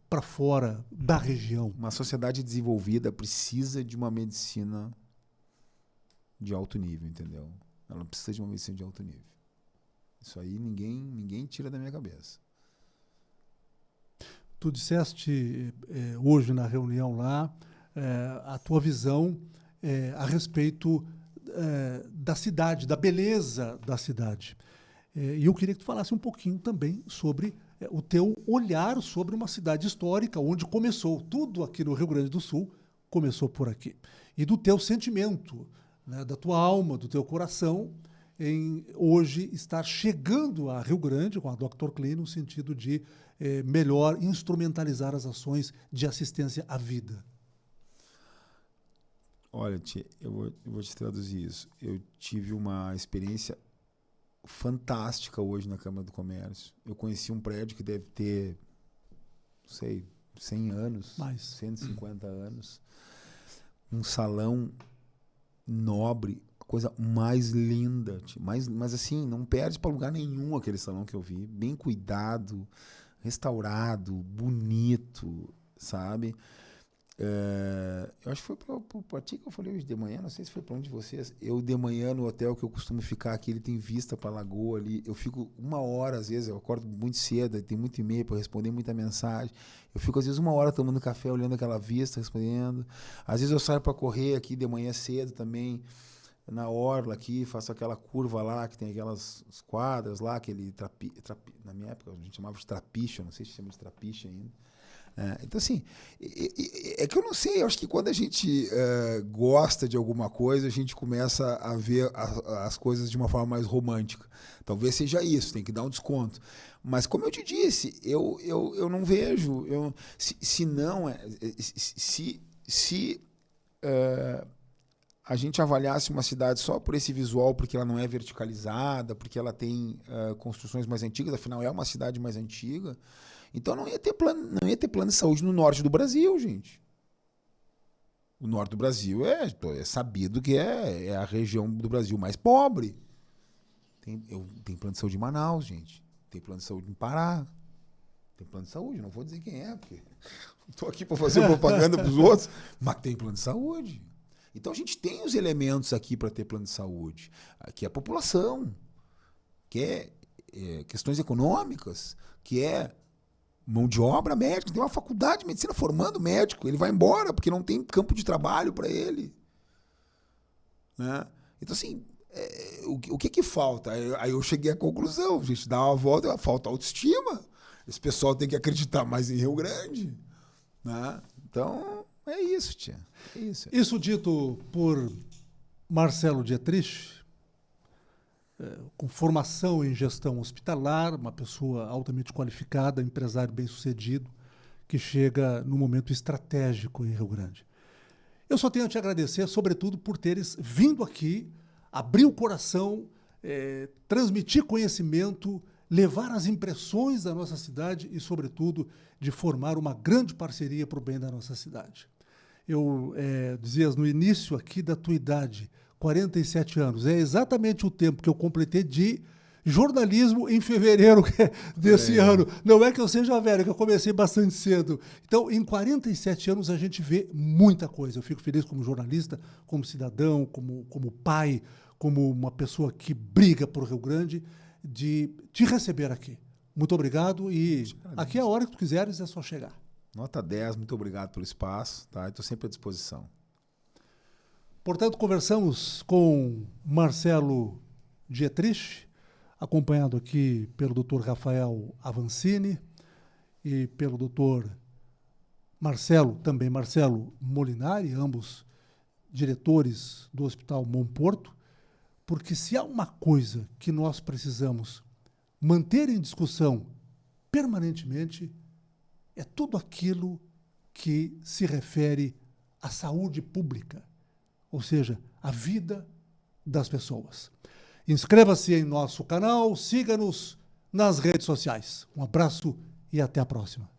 para fora da região. Uma sociedade desenvolvida precisa de uma medicina de alto nível, entendeu? Ela precisa de uma medicina de alto nível. Isso aí ninguém tira da minha cabeça. Tu disseste hoje na reunião lá a tua visão a respeito da cidade, da beleza da cidade. E eu queria que tu falasse um pouquinho também sobre o teu olhar sobre uma cidade histórica, onde começou tudo aqui no Rio Grande do Sul, começou por aqui. E do teu sentimento, né, da tua alma, do teu coração, em hoje estar chegando a Rio Grande com a Dr. Clean no sentido de melhor instrumentalizar as ações de assistência à vida. Olha, tia, eu vou te traduzir isso. Eu tive uma experiência fantástica hoje na Câmara do Comércio. Eu conheci um prédio que deve ter, não sei, 100 anos, mais 150 anos. Um salão nobre, coisa mais linda, mas assim, não perde para lugar nenhum aquele salão que eu vi. Bem cuidado, restaurado, bonito, sabe? Eu acho que foi para ti que eu falei hoje de manhã, não sei se foi para um de vocês. Eu de manhã no hotel que eu costumo ficar aqui, ele tem vista para a lagoa ali. Eu fico 1 hora, às vezes, eu acordo muito cedo, tem muito e-mail para responder, muita mensagem. Eu fico às vezes 1 hora tomando café, olhando aquela vista, respondendo. Às vezes eu saio para correr aqui de manhã cedo também, na orla aqui, faço aquela curva lá, que tem aquelas quadras lá, aquele na minha época a gente chamava de trapiche, eu não sei se chama de trapiche ainda. Então, assim, é que eu não sei, eu acho que quando a gente gosta de alguma coisa, a gente começa a ver as coisas de uma forma mais romântica. Talvez seja isso, tem que dar um desconto. Mas, como eu te disse, eu não vejo. Se a gente avaliasse uma cidade só por esse visual, porque ela não é verticalizada, porque ela tem construções mais antigas, afinal é uma cidade mais antiga. Então não ia ter plano de saúde no norte do Brasil, gente. O norte do Brasil é sabido que é a região do Brasil mais pobre. Tem plano de saúde em Manaus, gente. Tem plano de saúde em Pará. Tem plano de saúde, não vou dizer quem é, porque estou aqui para fazer propaganda para os outros, mas tem plano de saúde. Então a gente tem os elementos aqui para ter plano de saúde, que é a população, que é questões econômicas, que é mão de obra médica, tem uma faculdade de medicina formando médico, ele vai embora porque não tem campo de trabalho para ele. Né? Então, assim, o que falta? Aí eu cheguei à conclusão, a gente dá uma volta, falta autoestima. Esse pessoal tem que acreditar mais em Rio Grande. Né? Então, é isso, tia. É isso. Isso dito por Marcelo Dietrich, com formação em gestão hospitalar, uma pessoa altamente qualificada, empresário bem-sucedido, que chega num momento estratégico em Rio Grande. Eu só tenho a te agradecer, sobretudo, por teres vindo aqui, abrir o coração, transmitir conhecimento, levar as impressões da nossa cidade e, sobretudo, de formar uma grande parceria para o bem da nossa cidade. Eu dizias no início aqui da tua idade, 47 anos, é exatamente o tempo que eu completei de jornalismo em fevereiro desse ano. Não é que eu seja velho, é que eu comecei bastante cedo. Então, em 47 anos, a gente vê muita coisa. Eu fico feliz como jornalista, como cidadão, como pai, como uma pessoa que briga por Rio Grande, de te receber aqui. Muito obrigado e aqui é a hora que tu quiseres, é só chegar. Nota 10, muito obrigado pelo espaço, tá? Estou sempre à disposição. Portanto, conversamos com Marcelo Dietrich, acompanhado aqui pelo Dr. Rafael Avancini e pelo Dr. Marcelo Molinari, ambos diretores do Hospital Monporto, porque se há uma coisa que nós precisamos manter em discussão permanentemente, é tudo aquilo que se refere à saúde pública, ou seja, a vida das pessoas. Inscreva-se em nosso canal, siga-nos nas redes sociais. Um abraço e até a próxima.